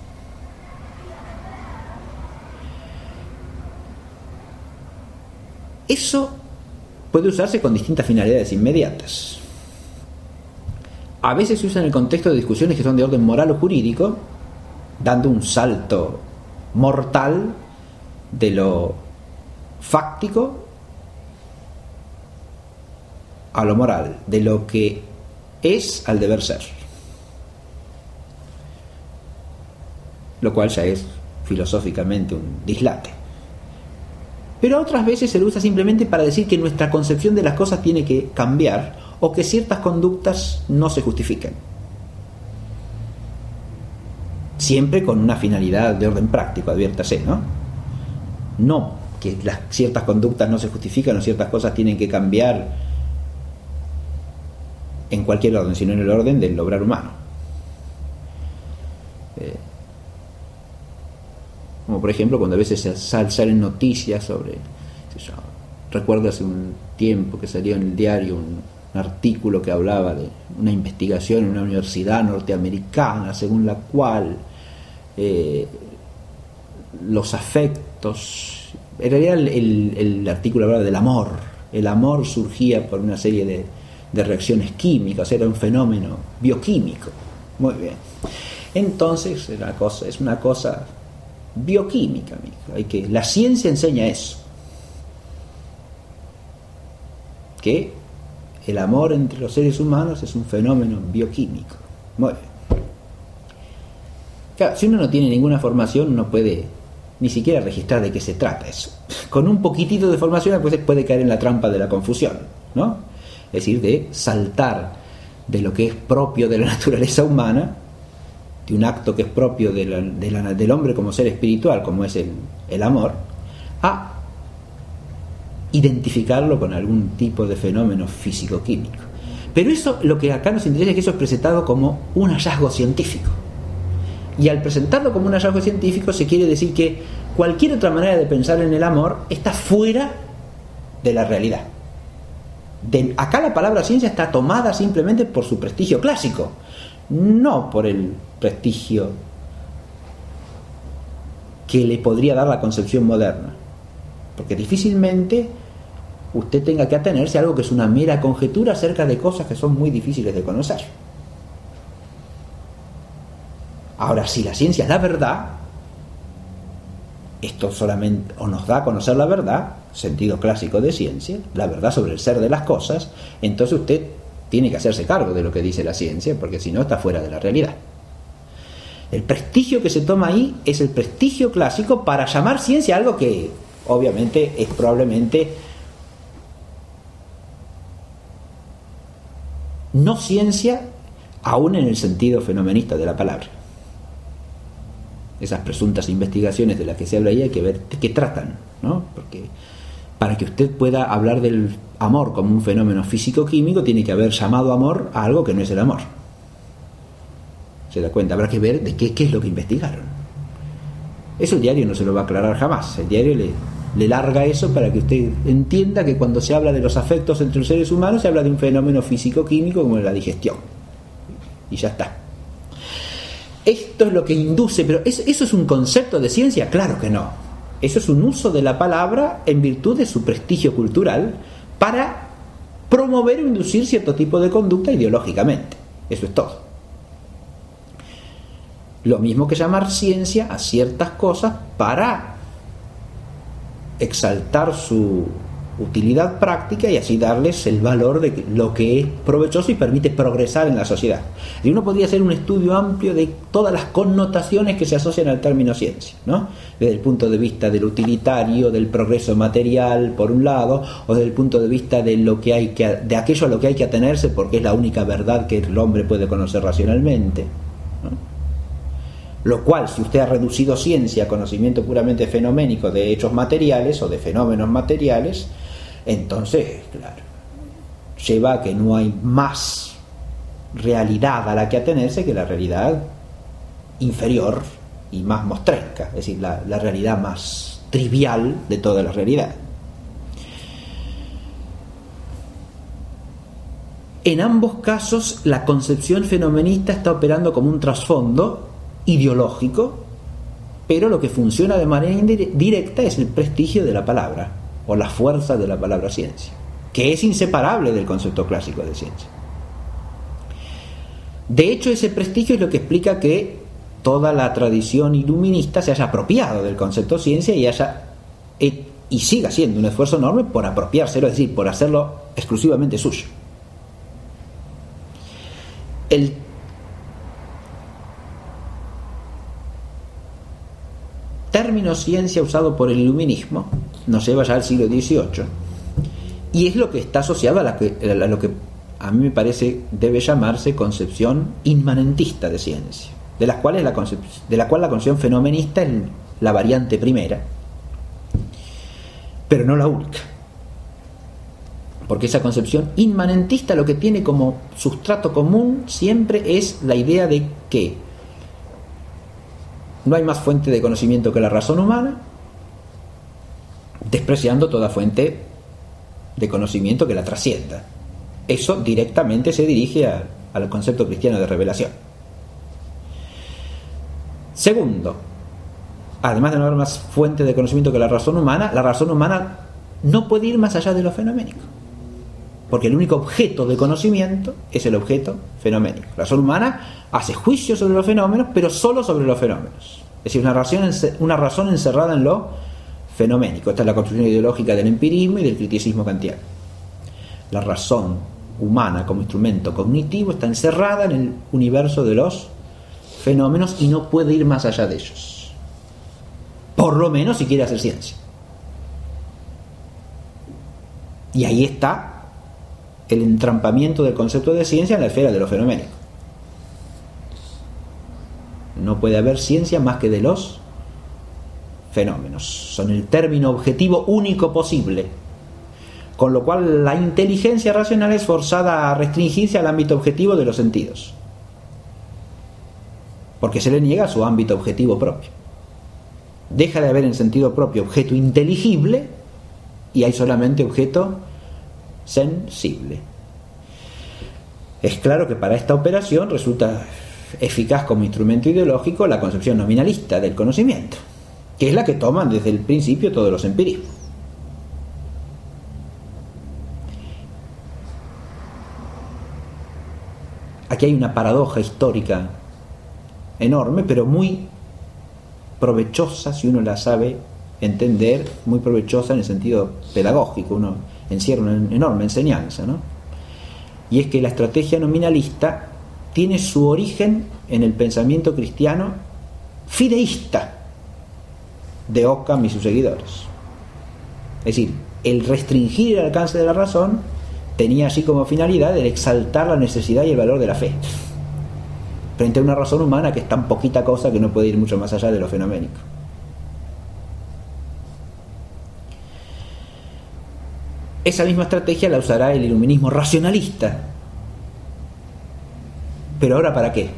Eso puede usarse con distintas finalidades inmediatas. A veces se usa en el contexto de discusiones que son de orden moral o jurídico, dando un salto mortal de lo fáctico a lo moral, de lo que es al deber ser. Lo cual ya es filosóficamente un dislate. Pero otras veces se lo usa simplemente para decir que nuestra concepción de las cosas tiene que cambiar o que ciertas conductas no se justifican. Siempre con una finalidad de orden práctico, adviértase, ¿no? No que ciertas conductas no se justifican o ciertas cosas tienen que cambiar en cualquier orden, sino en el orden del obrar humano. Como por ejemplo cuando a veces salen noticias sobre, recuerdo hace un tiempo que salió en el diario un artículo que hablaba de una investigación en una universidad norteamericana según la cual los afectos, en realidad el artículo hablaba del amor. El amor surgía por una serie de reacciones químicas, era un fenómeno bioquímico. Muy bien. Entonces es una cosa bioquímica, amigo. La ciencia enseña eso, que el amor entre los seres humanos es un fenómeno bioquímico. Muy bien. Claro, si uno no tiene ninguna formación no puede ni siquiera registrar de qué se trata eso. Con un poquitito de formación después puede caer en la trampa de la confusión, ¿no? Es decir, de saltar de lo que es propio de la naturaleza humana, de un acto que es propio del hombre como ser espiritual, como es el amor, a identificarlo con algún tipo de fenómeno físico-químico. Pero eso, lo que acá nos interesa es que eso es presentado como un hallazgo científico. Y al presentarlo como un hallazgo científico se quiere decir que cualquier otra manera de pensar en el amor está fuera de la realidad. Acá la palabra ciencia está tomada simplemente por su prestigio clásico, no por el prestigio que le podría dar la concepción moderna, porque difícilmente usted tenga que atenerse a algo que es una mera conjetura acerca de cosas que son muy difíciles de conocer. Ahora, si la ciencia es la verdad, esto solamente o nos da a conocer la verdad, sentido clásico de ciencia, la verdad sobre el ser de las cosas, entonces usted tiene que hacerse cargo de lo que dice la ciencia, porque si no está fuera de la realidad. El prestigio que se toma ahí es el prestigio clásico para llamar ciencia algo que obviamente es probablemente no ciencia aún en el sentido fenomenista de la palabra. Esas presuntas investigaciones de las que se habla ahí hay que ver de qué tratan, ¿no? Porque para que usted pueda hablar del amor como un fenómeno físico-químico tiene que haber llamado amor a algo que no es el amor. ¿Se da cuenta? Habrá que ver de qué es lo que investigaron. Eso el diario no se lo va a aclarar jamás. El diario le larga eso para que usted entienda que cuando se habla de los afectos entre los seres humanos se habla de un fenómeno físico-químico como la digestión. Y ya está. Esto es lo que induce, pero ¿eso es un concepto de ciencia? Claro que no. Eso es un uso de la palabra en virtud de su prestigio cultural para promover o inducir cierto tipo de conducta ideológicamente. Eso es todo. Lo mismo que llamar ciencia a ciertas cosas para exaltar su utilidad práctica y así darles el valor de lo que es provechoso y permite progresar en la sociedad. Y uno podría hacer un estudio amplio de todas las connotaciones que se asocian al término ciencia, ¿no? Desde el punto de vista del utilitario, del progreso material por un lado, o desde el punto de vista de de aquello a lo que hay que atenerse porque es la única verdad que el hombre puede conocer racionalmente, ¿no? Lo cual, si usted ha reducido ciencia a conocimiento puramente fenoménico de hechos materiales o de fenómenos materiales, entonces, claro, lleva a que no hay más realidad a la que atenerse que la realidad inferior y más mostrenca, es decir, la realidad más trivial de toda la realidad. En ambos casos, la concepción fenomenista está operando como un trasfondo ideológico, pero lo que funciona de manera directa es el prestigio de la palabra o la fuerza de la palabra ciencia, que es inseparable del concepto clásico de ciencia. De hecho, ese prestigio es lo que explica que toda la tradición iluminista se haya apropiado del concepto ciencia y siga siendo un esfuerzo enorme por apropiárselo, es decir, por hacerlo exclusivamente suyo. término ciencia usado por el iluminismo nos lleva ya al siglo XVIII y es lo que está asociado a lo que a mí me parece debe llamarse concepción inmanentista de ciencia, de la cual la concepción fenomenista es la variante primera, pero no la única, porque esa concepción inmanentista lo que tiene como sustrato común siempre es la idea de que no hay más fuente de conocimiento que la razón humana, despreciando toda fuente de conocimiento que la trascienda. Eso directamente se dirige al concepto cristiano de revelación. Segundo, además de no haber más fuente de conocimiento que la razón humana no puede ir más allá de lo fenoménico, porque el único objeto de conocimiento es el objeto fenoménico. La razón humana hace juicios sobre los fenómenos, pero solo sobre los fenómenos. Es decir, una razón encerrada en lo fenoménico. Esta es la construcción ideológica del empirismo y del criticismo kantiano. La razón humana como instrumento cognitivo está encerrada en el universo de los fenómenos y no puede ir más allá de ellos. Por lo menos si quiere hacer ciencia. Y ahí está el entrampamiento del concepto de ciencia en la esfera de lo fenoménico. No puede haber ciencia más que de los fenómenos. Son el término objetivo único posible, con lo cual la inteligencia racional es forzada a restringirse al ámbito objetivo de los sentidos, porque se le niega su ámbito objetivo propio. Deja de haber en sentido propio objeto inteligible y hay solamente objeto sensible. Es claro que para esta operación resulta eficaz como instrumento ideológico la concepción nominalista del conocimiento, que es la que toman desde el principio todos los empirismos. Aquí hay una paradoja histórica enorme, pero muy provechosa si uno la sabe entender, muy provechosa en el sentido pedagógico. Uno encierra una enorme enseñanza, ¿no? Y es que la estrategia nominalista tiene su origen en el pensamiento cristiano fideísta de Occam y sus seguidores. Es decir, el restringir el alcance de la razón tenía así como finalidad el exaltar la necesidad y el valor de la fe frente a una razón humana que es tan poquita cosa que no puede ir mucho más allá de lo fenoménico. Esa misma estrategia la usará el iluminismo racionalista. ¿Pero ahora para qué?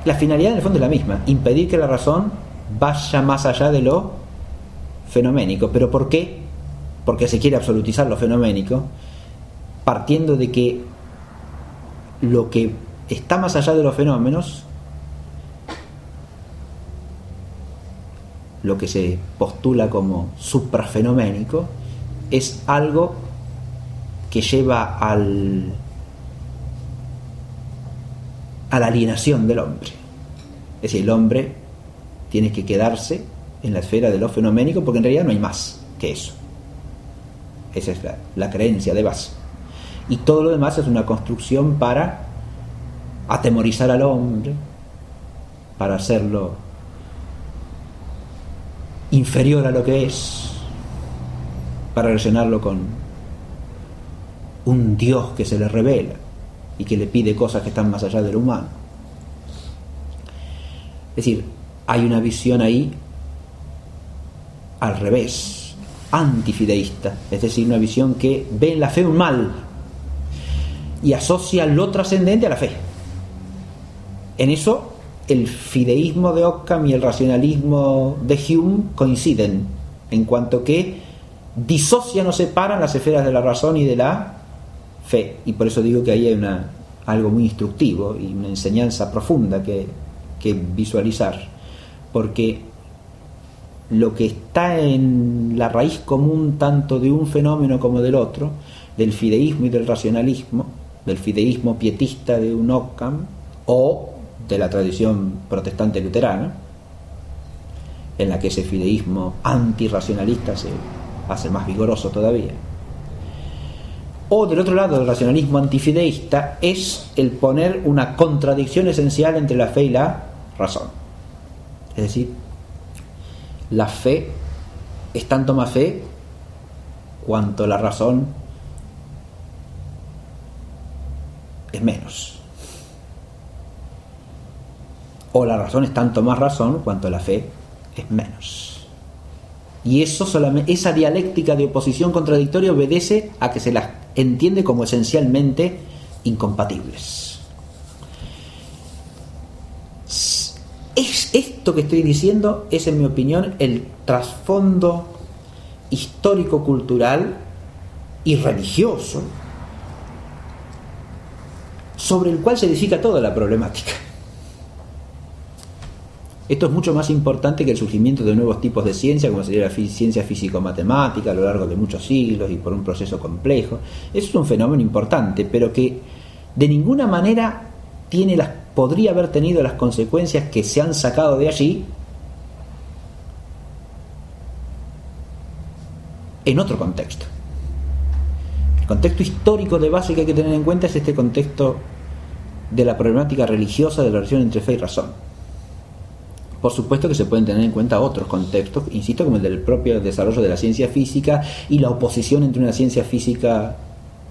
La finalidad en el fondo es la misma: impedir que la razón vaya más allá de lo fenoménico. ¿Pero por qué? Porque se quiere absolutizar lo fenoménico, partiendo de que lo que está más allá de los fenómenos, lo que se postula como suprafenoménico, es algo que lleva a la alienación del hombre. Es decir, el hombre tiene que quedarse en la esfera de lo fenoménico porque en realidad no hay más que eso. Esa es la creencia de base. Y todo lo demás es una construcción para atemorizar al hombre, para hacerlo inferior a lo que es, para rellenarlo con un Dios que se le revela y que le pide cosas que están más allá de lo humano. Es decir, hay una visión ahí al revés, antifideísta, es decir, una visión que ve en la fe un mal y asocia lo trascendente a la fe. En eso el fideísmo de Occam y el racionalismo de Hume coinciden, en cuanto que disocian o separan las esferas de la razón y de la fe, y por eso digo que ahí hay algo muy instructivo y una enseñanza profunda que visualizar, porque lo que está en la raíz común tanto de un fenómeno como del otro, del fideísmo y del racionalismo, del fideísmo pietista de un Occam o de la tradición protestante luterana, en la que ese fideísmo antirracionalista se hace más vigoroso todavía, o del otro lado del racionalismo antifideísta, es el poner una contradicción esencial entre la fe y la razón. Es decir, la fe es tanto más fe cuanto la razón es menos. O la razón es tanto más razón cuanto la fe es menos. Y eso solamente, esa dialéctica de oposición contradictoria obedece a que se las entiende como esencialmente incompatibles. Esto que estoy diciendo es, en mi opinión, el trasfondo histórico-cultural y religioso sobre el cual se edifica toda la problemática. Esto es mucho más importante que el surgimiento de nuevos tipos de ciencia, como sería la ciencia físico-matemática a lo largo de muchos siglos y por un proceso complejo. Eso es un fenómeno importante, pero que de ninguna manera podría haber tenido las consecuencias que se han sacado de allí en otro contexto. El contexto histórico de base que hay que tener en cuenta es este contexto de la problemática religiosa de la relación entre fe y razón. Por supuesto que se pueden tener en cuenta otros contextos, insisto, como el del propio desarrollo de la ciencia física y la oposición entre una ciencia física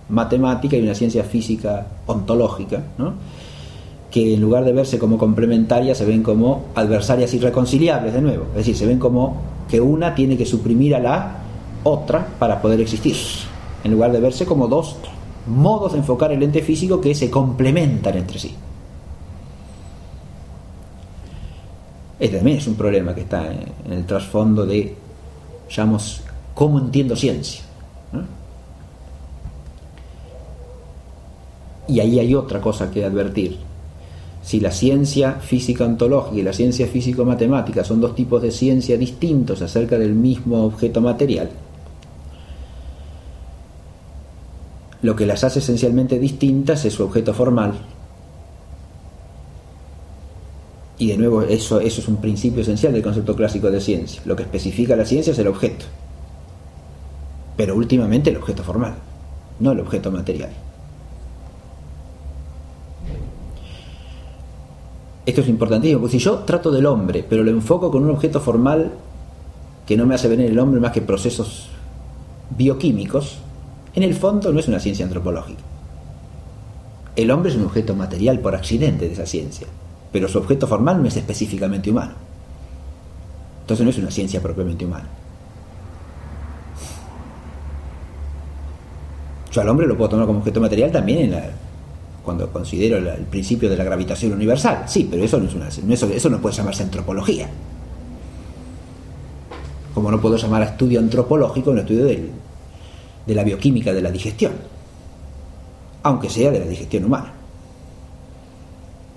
matemática y una ciencia física ontológica, ¿no? Que en lugar de verse como complementarias se ven como adversarias irreconciliables de nuevo. Es decir, se ven como que una tiene que suprimir a la otra para poder existir, en lugar de verse como dos modos de enfocar el ente físico que se complementan entre sí. Este también es un problema que está en el trasfondo de, llamamos, cómo entiendo ciencia, ¿no? Y ahí hay otra cosa que advertir. Si la ciencia física ontológica y la ciencia físico-matemática son dos tipos de ciencia distintos acerca del mismo objeto material, lo que las hace esencialmente distintas es su objeto formal. Y de nuevo, eso es un principio esencial del concepto clásico de ciencia. Lo que especifica la ciencia es el objeto, pero últimamente el objeto formal, no el objeto material. Esto es importantísimo, porque si yo trato del hombre, pero lo enfoco con un objeto formal que no me hace ver en el hombre más que procesos bioquímicos, en el fondo no es una ciencia antropológica. El hombre es un objeto material por accidente de esa ciencia, pero su objeto formal no es específicamente humano. Entonces no es una ciencia propiamente humana. Yo al hombre lo puedo tomar como objeto material también cuando considero el principio de la gravitación universal. Sí, pero eso eso no puede llamarse antropología. Como no puedo llamar a estudio antropológico un estudio de la bioquímica de la digestión, aunque sea de la digestión humana.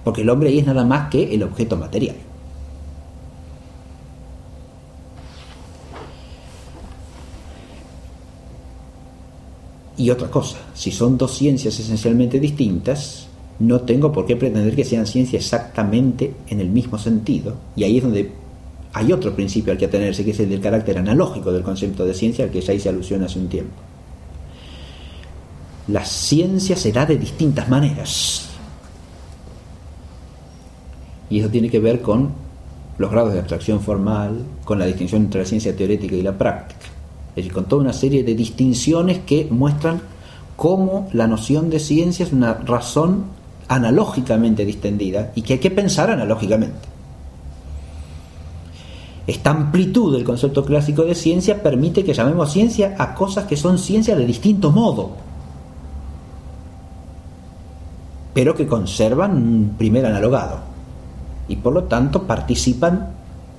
Porque el hombre ahí es nada más que el objeto material. Y otra cosa, si son dos ciencias esencialmente distintas, no tengo por qué pretender que sean ciencias exactamente en el mismo sentido. Y ahí es donde hay otro principio al que atenerse, que es el del carácter analógico del concepto de ciencia, al que ya hice alusión hace un tiempo. La ciencia se da de distintas maneras. Y eso tiene que ver con los grados de abstracción formal, con la distinción entre la ciencia teórica y la práctica. Es decir, con toda una serie de distinciones que muestran cómo la noción de ciencia es una razón analógicamente distendida y que hay que pensar analógicamente. Esta amplitud del concepto clásico de ciencia permite que llamemos ciencia a cosas que son ciencia de distinto modo, pero que conservan un primer analogado y por lo tanto participan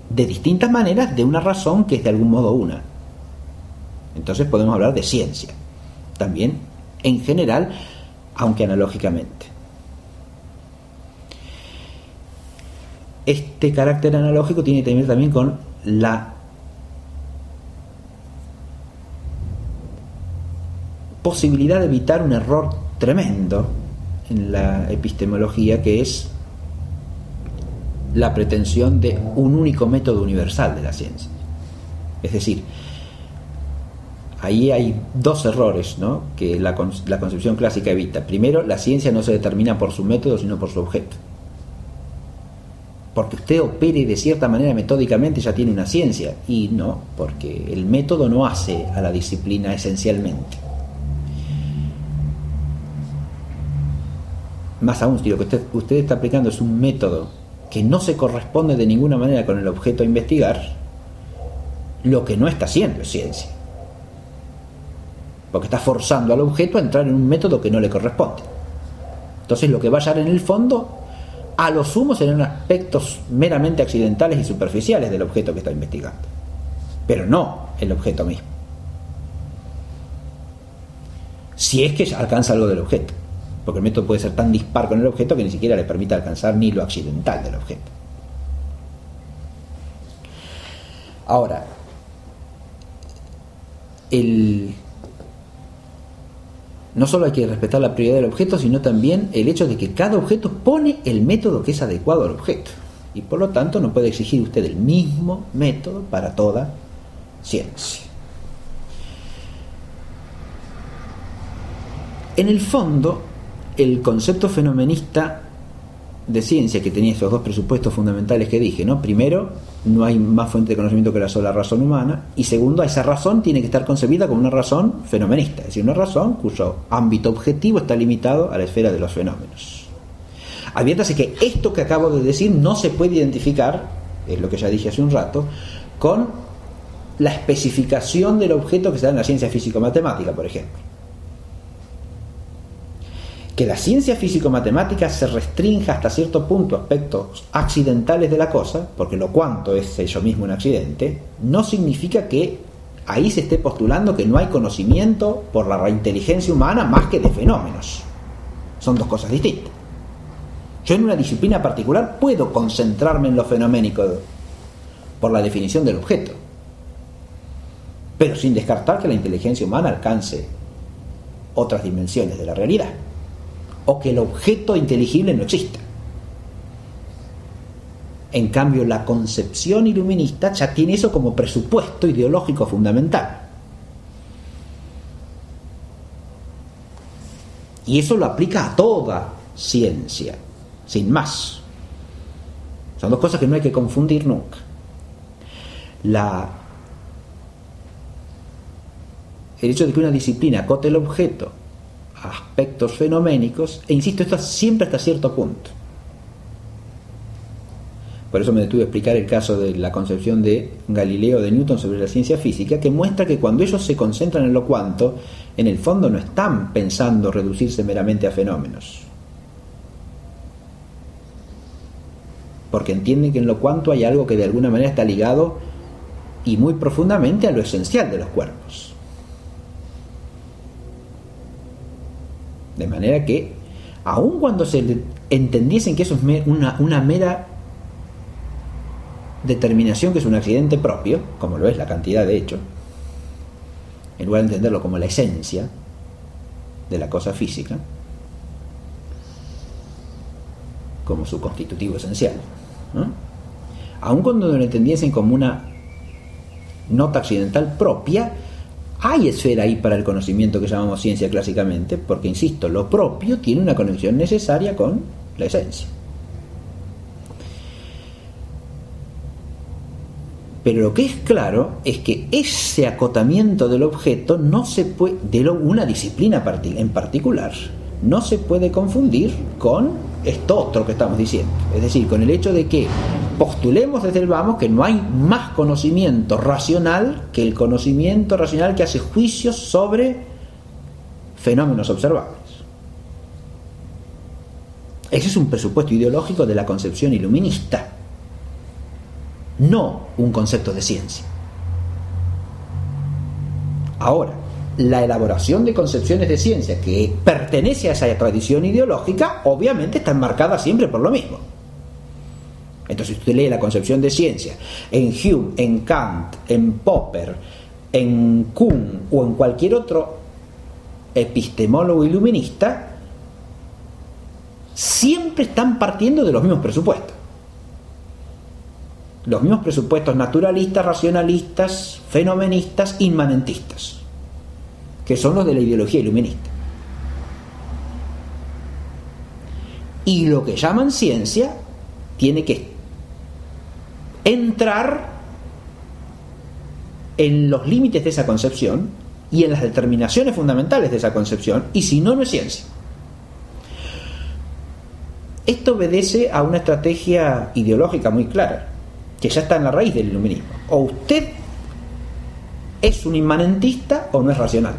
de distintas maneras de una razón que es de algún modo una. Entonces podemos hablar de ciencia también en general, aunque analógicamente. Este carácter analógico tiene que ver también con la posibilidad de evitar un error tremendo en la epistemología, que es la pretensión de un único método universal de la ciencia. Es decir, ahí hay dos errores, ¿no?, que la concepción clásica evita. Primero, la ciencia no se determina por su método, sino por su objeto. porque usted opere de cierta manera metódicamente ya tiene una ciencia. Y no, porque el método no hace a la disciplina esencialmente. Más aún, si lo que usted está aplicando es un método que no se corresponde de ninguna manera con el objeto a investigar, lo que no está haciendo es ciencia, porque está forzando al objeto a entrar en un método que no le corresponde. Entonces lo que va a hallar en el fondo, a lo sumo, serán aspectos meramente accidentales y superficiales del objeto que está investigando, pero no el objeto mismo, si es que alcanza algo del objeto, porque el método puede ser tan dispar con el objeto que ni siquiera le permite alcanzar ni lo accidental del objeto. Ahora, no solo hay que respetar la prioridad del objeto, sino también el hecho de que cada objeto pone el método que es adecuado al objeto, y por lo tanto no puede exigir usted el mismo método para toda ciencia. En el fondo, el concepto fenomenista de ciencia, que tenía esos dos presupuestos fundamentales que dije, ¿no? Primero, no hay más fuente de conocimiento que la sola razón humana, y segundo, esa razón tiene que estar concebida como una razón fenomenista, es decir, una razón cuyo ámbito objetivo está limitado a la esfera de los fenómenos. Adviértase que esto que acabo de decir no se puede identificar, es lo que ya dije hace un rato, con la especificación del objeto que se da en la ciencia físico-matemática, por ejemplo. Que la ciencia físico-matemática se restrinja hasta cierto punto a aspectos accidentales de la cosa, porque lo cuanto es ello mismo un accidente, no significa que ahí se esté postulando que no hay conocimiento por la inteligencia humana más que de fenómenos. Son dos cosas distintas. Yo en una disciplina particular puedo concentrarme en lo fenoménico por la definición del objeto, pero sin descartar que la inteligencia humana alcance otras dimensiones de la realidad, o que el objeto inteligible no exista. En cambio, la concepción iluminista ya tiene eso como presupuesto ideológico fundamental. Y eso lo aplica a toda ciencia, sin más. Son dos cosas que no hay que confundir nunca. El hecho de que una disciplina acote el objeto a aspectos fenoménicos, e insisto, esto siempre hasta cierto punto. Por eso me detuve a explicar el caso de la concepción de Galileo de Newton sobre la ciencia física, que muestra que cuando ellos se concentran en lo cuanto, en el fondo no están pensando reducirse meramente a fenómenos, porque entienden que en lo cuanto hay algo que de alguna manera está ligado y muy profundamente a lo esencial de los cuerpos. De manera que, aun cuando se entendiesen que eso es una mera determinación, que es un accidente propio, como lo es la cantidad de hechos, en lugar de entenderlo como la esencia de la cosa física, como su constitutivo esencial, ¿no? Aun cuando lo entendiesen como una nota accidental propia, hay esfera ahí para el conocimiento que llamamos ciencia clásicamente, porque, insisto, lo propio tiene una conexión necesaria con la esencia. Pero lo que es claro es que ese acotamiento del objeto no se puede, una disciplina en particular, no se puede confundir con esto otro que estamos diciendo. Es decir, con el hecho de que postulemos desde el vamos que no hay más conocimiento racional que el conocimiento racional que hace juicios sobre fenómenos observables. Ese es un presupuesto ideológico de la concepción iluminista, no un concepto de ciencia. Ahora, la elaboración de concepciones de ciencia que pertenece a esa tradición ideológica, obviamente está enmarcada siempre por lo mismo. Entonces, si usted lee la concepción de ciencia en Hume, en Kant, en Popper, en Kuhn o en cualquier otro epistemólogo iluminista, siempre están partiendo de los mismos presupuestos. Los mismos presupuestos naturalistas, racionalistas, fenomenistas, inmanentistas, que son los de la ideología iluminista. Y lo que llaman ciencia tiene que entrar en los límites de esa concepción y en las determinaciones fundamentales de esa concepción, y si no, no es ciencia. Esto obedece a una estrategia ideológica muy clara, que ya está en la raíz del iluminismo. O usted es un inmanentista o no es racional.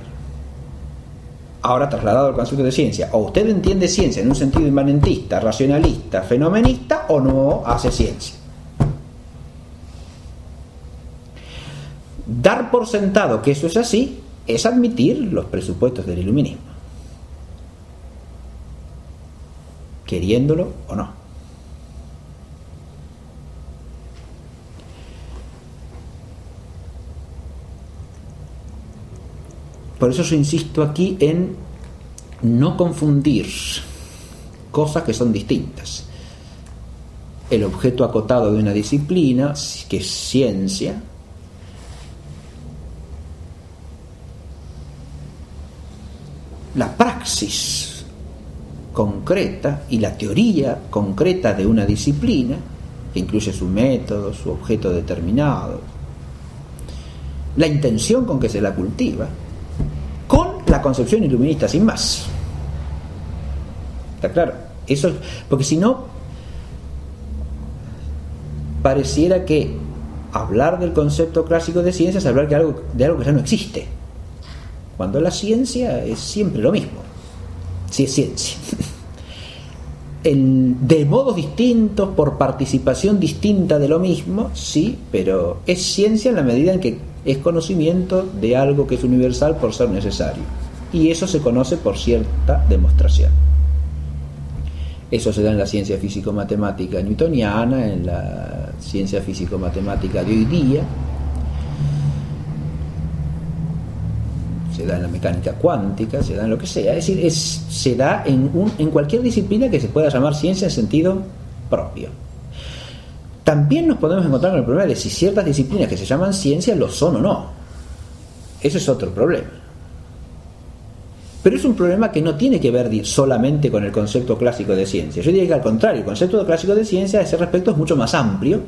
Ahora trasladado al concepto de ciencia, o usted entiende ciencia en un sentido inmanentista, racionalista, fenomenista, o no hace ciencia. Dar por sentado que eso es así es admitir los presupuestos del iluminismo, queriéndolo o no. Por eso yo insisto aquí en no confundir cosas que son distintas. El objeto acotado de una disciplina, que es ciencia, la praxis concreta y la teoría concreta de una disciplina, que incluye su método, su objeto determinado, la intención con que se la cultiva, con la concepción iluminista, sin más. ¿Está claro? Eso, porque si no, pareciera que hablar del concepto clásico de ciencia es hablar de algo que ya no existe, cuando la ciencia es siempre lo mismo, si es ciencia. De modos distintos, por participación distinta de lo mismo, sí, pero es ciencia en la medida en que es conocimiento de algo que es universal por ser necesario, y eso se conoce por cierta demostración. Eso se da en la ciencia físico-matemática newtoniana, en la ciencia físico-matemática de hoy día, se da en la mecánica cuántica, se da en lo que sea, es decir, se da en cualquier disciplina que se pueda llamar ciencia en sentido propio. También nos podemos encontrar con el problema de si ciertas disciplinas que se llaman ciencia lo son o no. Ese es otro problema. Pero es un problema que no tiene que ver solamente con el concepto clásico de ciencia. Yo diría que al contrario, el concepto clásico de ciencia a ese respecto es mucho más amplio,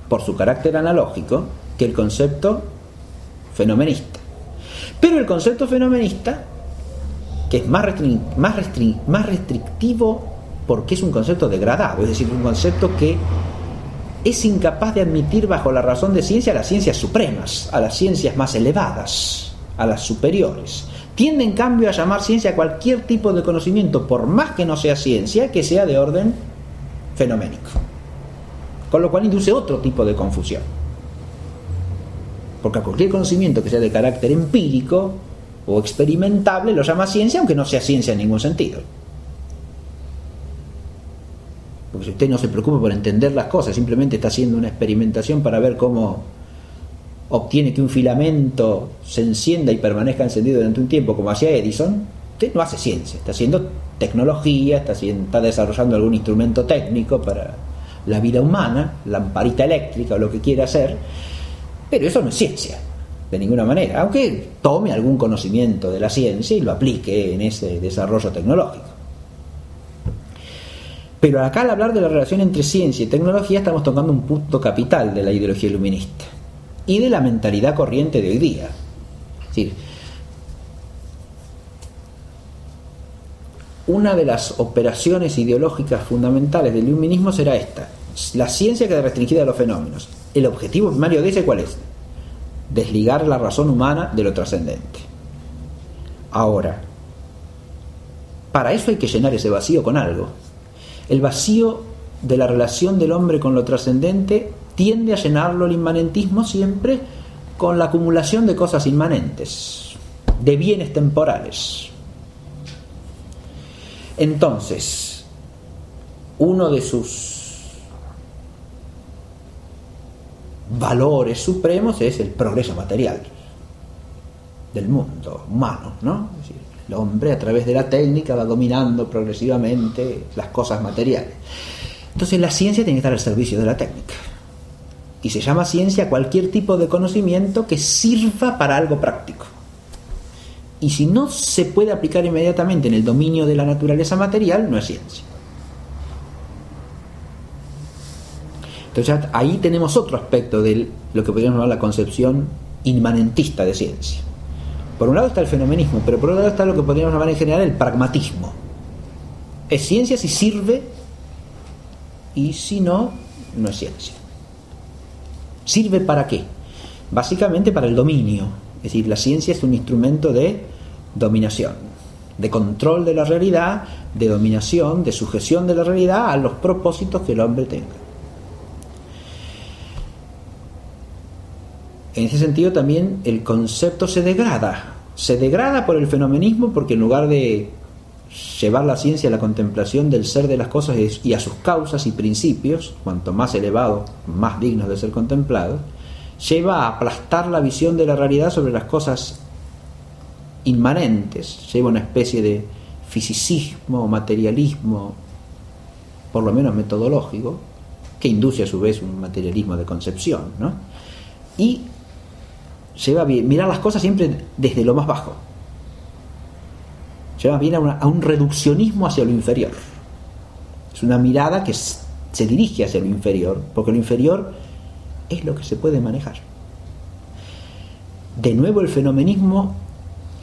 por su carácter analógico, que el concepto fenomenista. Pero el concepto fenomenista, que es más restrictivo, porque es un concepto degradado, es decir, un concepto que es incapaz de admitir bajo la razón de ciencia a las ciencias supremas, a las ciencias más elevadas, a las superiores. Tiende en cambio a llamar ciencia a cualquier tipo de conocimiento, por más que no sea ciencia, que sea de orden fenoménico, con lo cual induce otro tipo de confusión, porque a cualquier conocimiento que sea de carácter empírico o experimentable lo llama ciencia, aunque no sea ciencia en ningún sentido. Porque si usted no se preocupa por entender las cosas, simplemente está haciendo una experimentación para ver cómo obtiene que un filamento se encienda y permanezca encendido durante un tiempo, como hacía Edison, usted no hace ciencia, está haciendo tecnología, está desarrollando algún instrumento técnico para la vida humana, lamparita eléctrica o lo que quiera hacer, pero eso no es ciencia, de ninguna manera, aunque tome algún conocimiento de la ciencia y lo aplique en ese desarrollo tecnológico. Pero acá, al hablar de la relación entre ciencia y tecnología, estamos tocando un punto capital de la ideología iluminista y de la mentalidad corriente de hoy día. Es decir, una de las operaciones ideológicas fundamentales del iluminismo será esta: la ciencia queda restringida a los fenómenos. El objetivo primario de ese, ¿cuál es? Desligar la razón humana de lo trascendente. Ahora, para eso hay que llenar ese vacío con algo. El vacío de la relación del hombre con lo trascendente tiende a llenarlo el inmanentismo siempre con la acumulación de cosas inmanentes, de bienes temporales. Entonces, uno de sus valores supremos es el progreso material del mundo humano, ¿no? Es decir, el hombre a través de la técnica va dominando progresivamente las cosas materiales. Entonces la ciencia tiene que estar al servicio de la técnica. Y se llama ciencia cualquier tipo de conocimiento que sirva para algo práctico. Y si no se puede aplicar inmediatamente en el dominio de la naturaleza material, no es ciencia. Entonces ya ahí tenemos otro aspecto de lo que podríamos llamar la concepción inmanentista de ciencia. Por un lado está el fenomenismo, pero por otro lado está lo que podríamos llamar en general el pragmatismo. Es ciencia si sirve, y si no, no es ciencia. ¿Sirve para qué? Básicamente para el dominio. Es decir, la ciencia es un instrumento de dominación, de control de la realidad, de dominación, de sujeción de la realidad a los propósitos que el hombre tenga. En ese sentido también el concepto se degrada por el fenomenismo, porque en lugar de llevar la ciencia a la contemplación del ser de las cosas y a sus causas y principios, cuanto más elevados, más dignos de ser contemplados, lleva a aplastar la visión de la realidad sobre las cosas inmanentes, lleva una especie de fisicismo, materialismo, por lo menos metodológico, que induce a su vez un materialismo de concepción, ¿no? Y lleva a mirar las cosas siempre desde lo más bajo. Lleva bien a un reduccionismo hacia lo inferior. Es una mirada que se dirige hacia lo inferior, porque lo inferior es lo que se puede manejar. De nuevo el fenomenismo,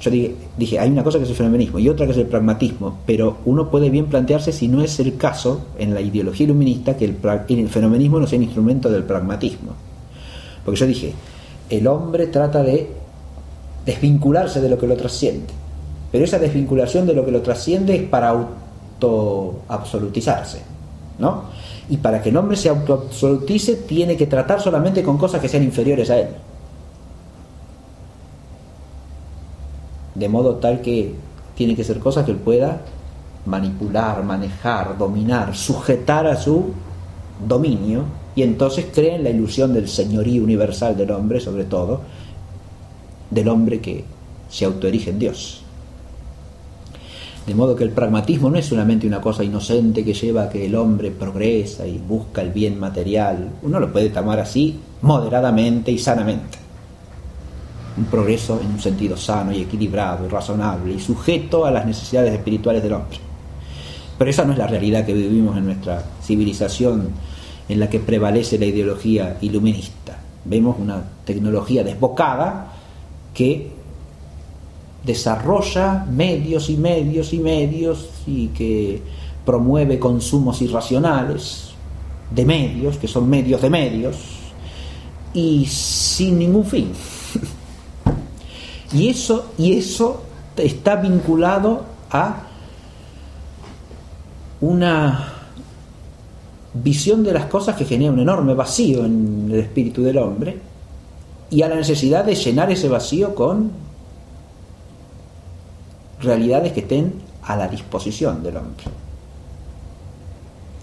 yo dije, hay una cosa que es el fenomenismo y otra que es el pragmatismo, pero uno puede bien plantearse si no es el caso en la ideología iluminista que el fenomenismo no sea un instrumento del pragmatismo. Porque yo dije, el hombre trata de desvincularse de lo que lo trasciende, pero esa desvinculación de lo que lo trasciende es para autoabsolutizarse, ¿no? Y para que el hombre se autoabsolutice tiene que tratar solamente con cosas que sean inferiores a él, de modo tal que tiene que ser cosas que él pueda manipular, manejar, dominar, sujetar a su dominio, y entonces creen la ilusión del señorío universal del hombre, sobre todo del hombre que se autoerige en Dios. De modo que el pragmatismo no es solamente una cosa inocente que lleva a que el hombre progresa y busca el bien material. Uno lo puede tomar así moderadamente y sanamente, un progreso en un sentido sano y equilibrado y razonable y sujeto a las necesidades espirituales del hombre. Pero esa no es la realidad que vivimos en nuestra civilización, en la que prevalece la ideología iluminista. Vemos una tecnología desbocada que desarrolla medios y medios y medios y que promueve consumos irracionales de medios, que son medios de medios, y sin ningún fin. Y eso está vinculado a una visión de las cosas que genera un enorme vacío en el espíritu del hombre, y a la necesidad de llenar ese vacío con realidades que estén a la disposición del hombre.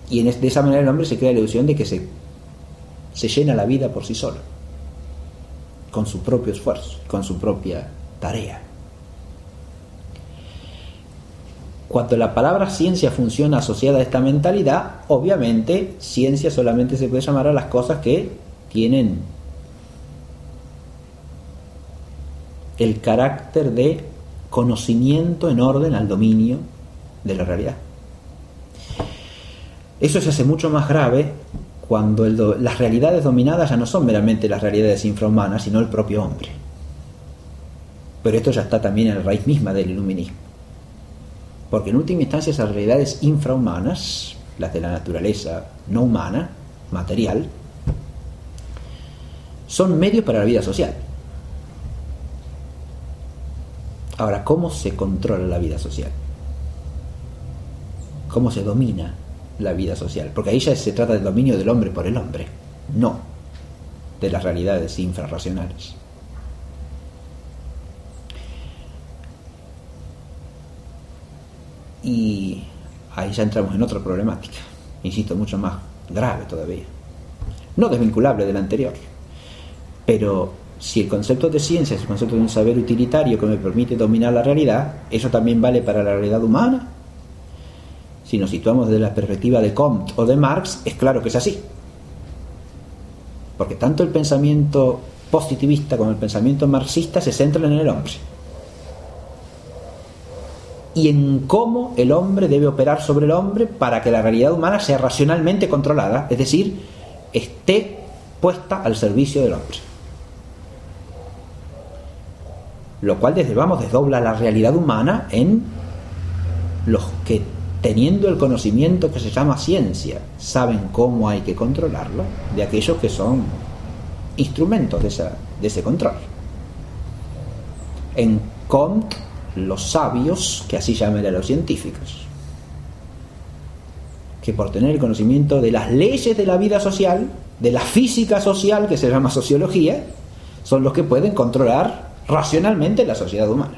Y de esa manera el hombre se crea la ilusión de que se llena la vida por sí solo, con su propio esfuerzo, con su propia tarea. Cuando la palabra ciencia funciona asociada a esta mentalidad, obviamente ciencia solamente se puede llamar a las cosas que tienen el carácter de conocimiento en orden al dominio de la realidad. Eso se hace mucho más grave cuando las realidades dominadas ya no son meramente las realidades infrahumanas, sino el propio hombre. Pero esto ya está también en la raíz misma del iluminismo. Porque en última instancia esas realidades infrahumanas, las de la naturaleza no humana, material, son medios para la vida social. Ahora, ¿cómo se controla la vida social? ¿Cómo se domina la vida social? Porque ahí ya se trata del dominio del hombre por el hombre, no de las realidades infrarracionales. Y ahí ya entramos en otra problemática, insisto, mucho más grave todavía, no desvinculable del anterior. Pero si el concepto de ciencia es el concepto de un saber utilitario que me permite dominar la realidad, ¿eso también vale para la realidad humana? Si nos situamos desde la perspectiva de Comte o de Marx, es claro que es así, porque tanto el pensamiento positivista como el pensamiento marxista se centran en el hombre y en cómo el hombre debe operar sobre el hombre para que la realidad humana sea racionalmente controlada, es decir, esté puesta al servicio del hombre. Lo cual desdobla la realidad humana en los que, teniendo el conocimiento que se llama ciencia, saben cómo hay que controlarlo, de aquellos que son instrumentos de ese control. En Comte, los sabios, que así llaman a los científicos, que por tener el conocimiento de las leyes de la vida social, de la física social, que se llama sociología, son los que pueden controlar racionalmente la sociedad humana.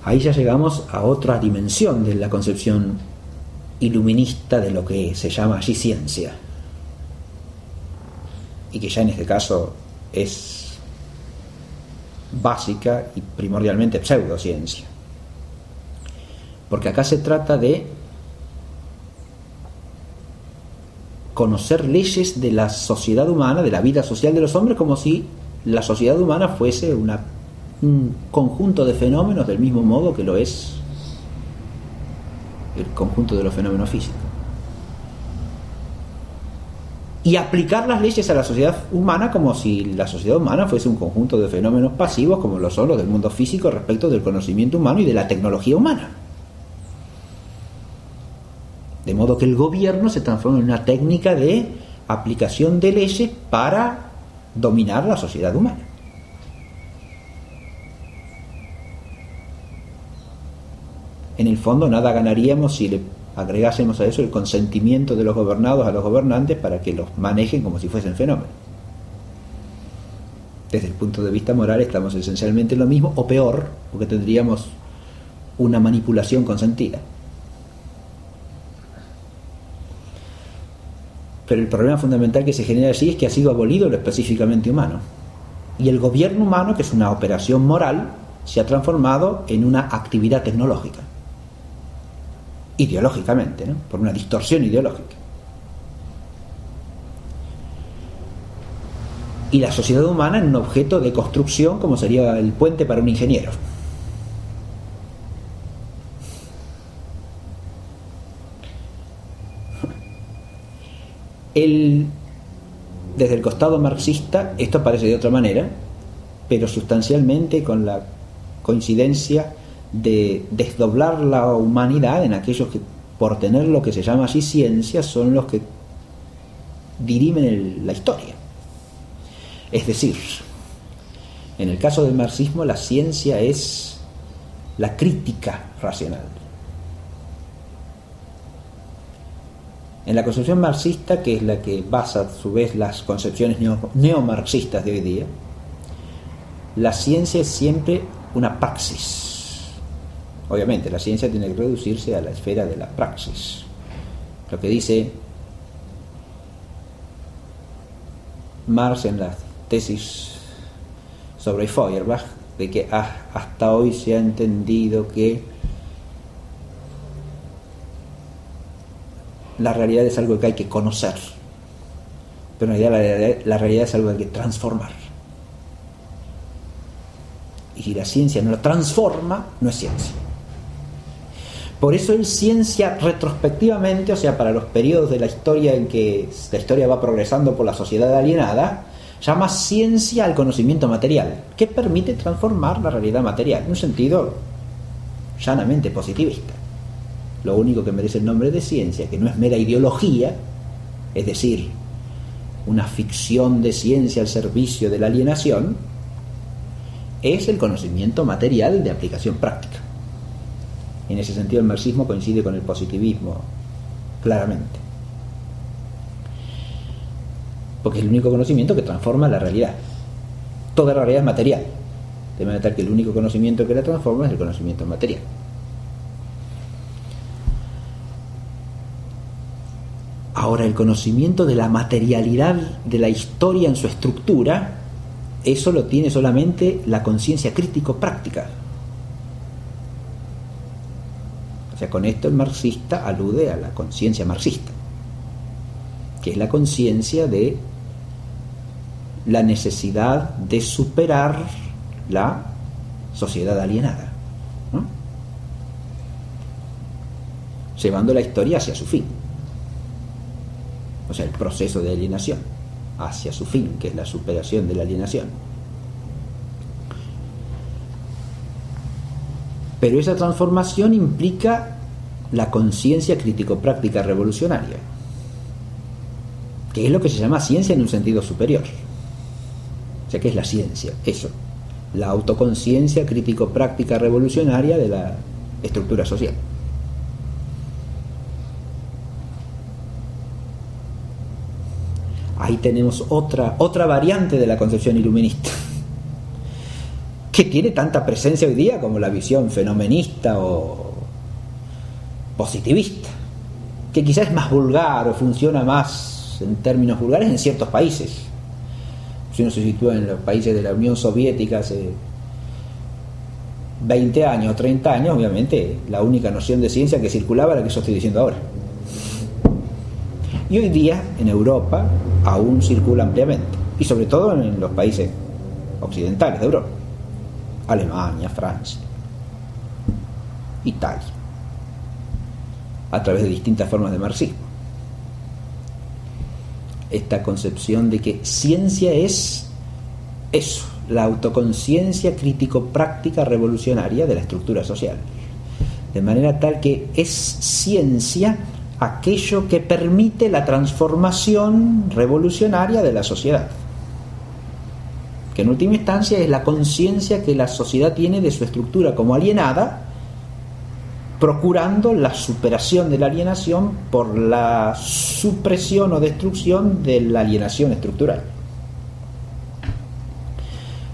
Ahí ya llegamos a otra dimensión de la concepción iluminista de lo que se llama allí ciencia, y que ya en este caso es básica y primordialmente pseudociencia, porque acá se trata de conocer leyes de la sociedad humana, de la vida social de los hombres, como si la sociedad humana fuese un conjunto de fenómenos del mismo modo que lo es el conjunto de los fenómenos físicos, y aplicar las leyes a la sociedad humana como si la sociedad humana fuese un conjunto de fenómenos pasivos como lo son los del mundo físico respecto del conocimiento humano y de la tecnología humana. De modo que el gobierno se transforma en una técnica de aplicación de leyes para dominar la sociedad humana. En el fondo nada ganaríamos si le agregásemos a eso el consentimiento de los gobernados a los gobernantes para que los manejen como si fuesen fenómenos. Desde el punto de vista moral estamos esencialmente en lo mismo, o peor, porque tendríamos una manipulación consentida. Pero el problema fundamental que se genera allí es que ha sido abolido lo específicamente humano, y el gobierno humano, que es una operación moral, se ha transformado en una actividad tecnológica, ideológicamente, ¿no? Por una distorsión ideológica. Y la sociedad humana en un objeto de construcción como sería el puente para un ingeniero. Desde el costado marxista esto parece de otra manera, pero sustancialmente con la coincidencia de desdoblar la humanidad en aquellos que, por tener lo que se llama así ciencia, son los que dirimen la historia. Es decir, en el caso del marxismo, la ciencia es la crítica racional. En la concepción marxista, que es la que basa a su vez las concepciones neomarxistas de hoy día, la ciencia es siempre una praxis. Obviamente, la ciencia tiene que reducirse a la esfera de la praxis. Lo que dice Marx en la tesis sobre Feuerbach, de que hasta hoy se ha entendido que la realidad es algo que hay que conocer, pero en realidad la realidad es algo que hay que transformar. Y si la ciencia no la transforma, no es ciencia. Por eso es ciencia retrospectivamente, o sea, para los periodos de la historia en que la historia va progresando por la sociedad alienada, llama ciencia al conocimiento material, que permite transformar la realidad material en un sentido llanamente positivista. Lo único que merece el nombre de ciencia, que no es mera ideología, es decir, una ficción de ciencia al servicio de la alienación, es el conocimiento material de aplicación práctica. En ese sentido el marxismo coincide con el positivismo claramente, porque es el único conocimiento que transforma la realidad. Toda la realidad es material, de manera tal que el único conocimiento que la transforma es el conocimiento material. Ahora, el conocimiento de la materialidad de la historia en su estructura, eso lo tiene solamente la conciencia crítico-práctica. O sea, con esto el marxista alude a la conciencia marxista, que es la conciencia de la necesidad de superar la sociedad alienada, ¿no? llevando la historia hacia su fin. O sea, el proceso de alienación hacia su fin, que es la superación de la alienación. Pero esa transformación implica la conciencia crítico-práctica revolucionaria, que es lo que se llama ciencia en un sentido superior. O sea, ¿qué es la ciencia? Eso, la autoconciencia crítico-práctica revolucionaria de la estructura social. Ahí tenemos otra variante de la concepción iluminista, que tiene tanta presencia hoy día como la visión fenomenista o positivista, que quizás es más vulgar o funciona más en términos vulgares en ciertos países. Si uno se sitúa en los países de la Unión Soviética hace 20 años o 30 años, obviamente la única noción de ciencia que circulaba era la que yo estoy diciendo ahora. Y hoy día en Europa aún circula ampliamente, y sobre todo en los países occidentales de Europa: Alemania, Francia, Italia, a través de distintas formas de marxismo. Esta concepción de que ciencia es eso, la autoconciencia crítico-práctica revolucionaria de la estructura social, de manera tal que es ciencia aquello que permite la transformación revolucionaria de la sociedad, que en última instancia es la conciencia que la sociedad tiene de su estructura como alienada, procurando la superación de la alienación por la supresión o destrucción de la alienación estructural.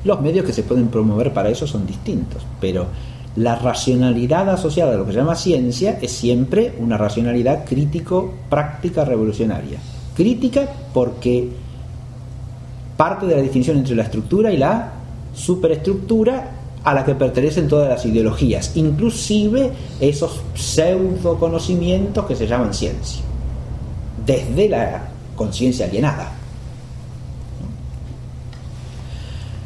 Los medios que se pueden promover para eso son distintos, pero la racionalidad asociada a lo que se llama ciencia es siempre una racionalidad crítico-práctica revolucionaria. Crítica porque parte de la distinción entre la estructura y la superestructura a la que pertenecen todas las ideologías, inclusive esos pseudo conocimientos que se llaman ciencia, desde la conciencia alienada.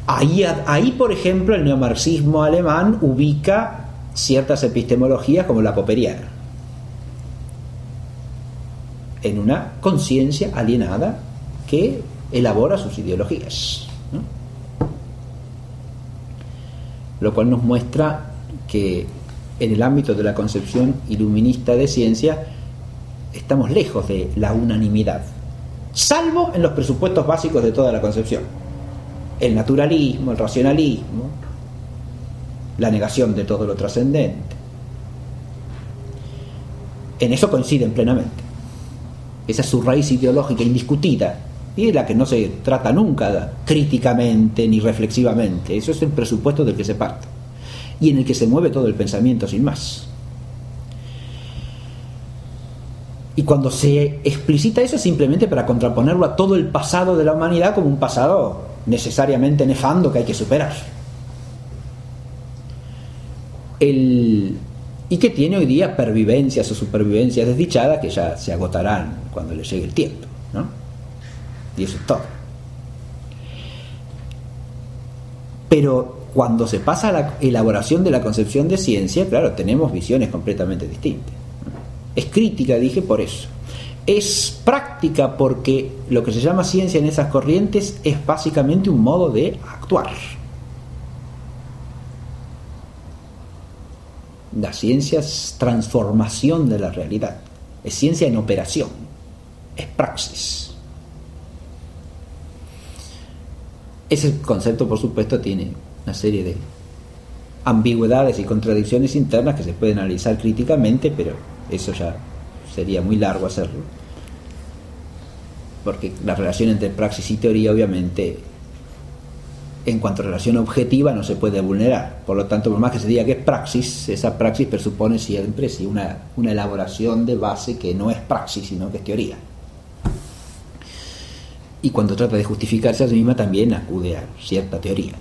Ahí, por ejemplo, el neomarxismo alemán ubica ciertas epistemologías como la popperiana en una conciencia alienada que elabora sus ideologías, ¿no? Lo cual nos muestra que en el ámbito de la concepción iluminista de ciencia estamos lejos de la unanimidad, salvo en los presupuestos básicos de toda la concepción: el naturalismo, el racionalismo, la negación de todo lo trascendente. En eso coinciden plenamente. Esa es su raíz ideológica indiscutida, y de la que no se trata nunca críticamente ni reflexivamente. Eso es el presupuesto del que se parte y en el que se mueve todo el pensamiento sin más. Y cuando se explicita eso es simplemente para contraponerlo a todo el pasado de la humanidad como un pasado necesariamente nefando que hay que superar, y que tiene hoy día pervivencias o supervivencias desdichadas que ya se agotarán cuando le llegue el tiempo, ¿no? Y eso es todo. Pero cuando se pasa a la elaboración de la concepción de ciencia, claro, tenemos visiones completamente distintas. Es crítica, dije, por eso. Es práctica porque lo que se llama ciencia en esas corrientes es básicamente un modo de actuar. La ciencia es transformación de la realidad, es ciencia en operación, es praxis. Ese concepto, por supuesto, tiene una serie de ambigüedades y contradicciones internas que se pueden analizar críticamente, pero eso ya sería muy largo hacerlo, porque la relación entre praxis y teoría, obviamente, en cuanto a relación objetiva, no se puede vulnerar. Por lo tanto, por más que se diga que es praxis, esa praxis presupone siempre una elaboración de base que no es praxis, sino que es teoría. Y cuando trata de justificarse a sí misma, también acude a cierta teoría.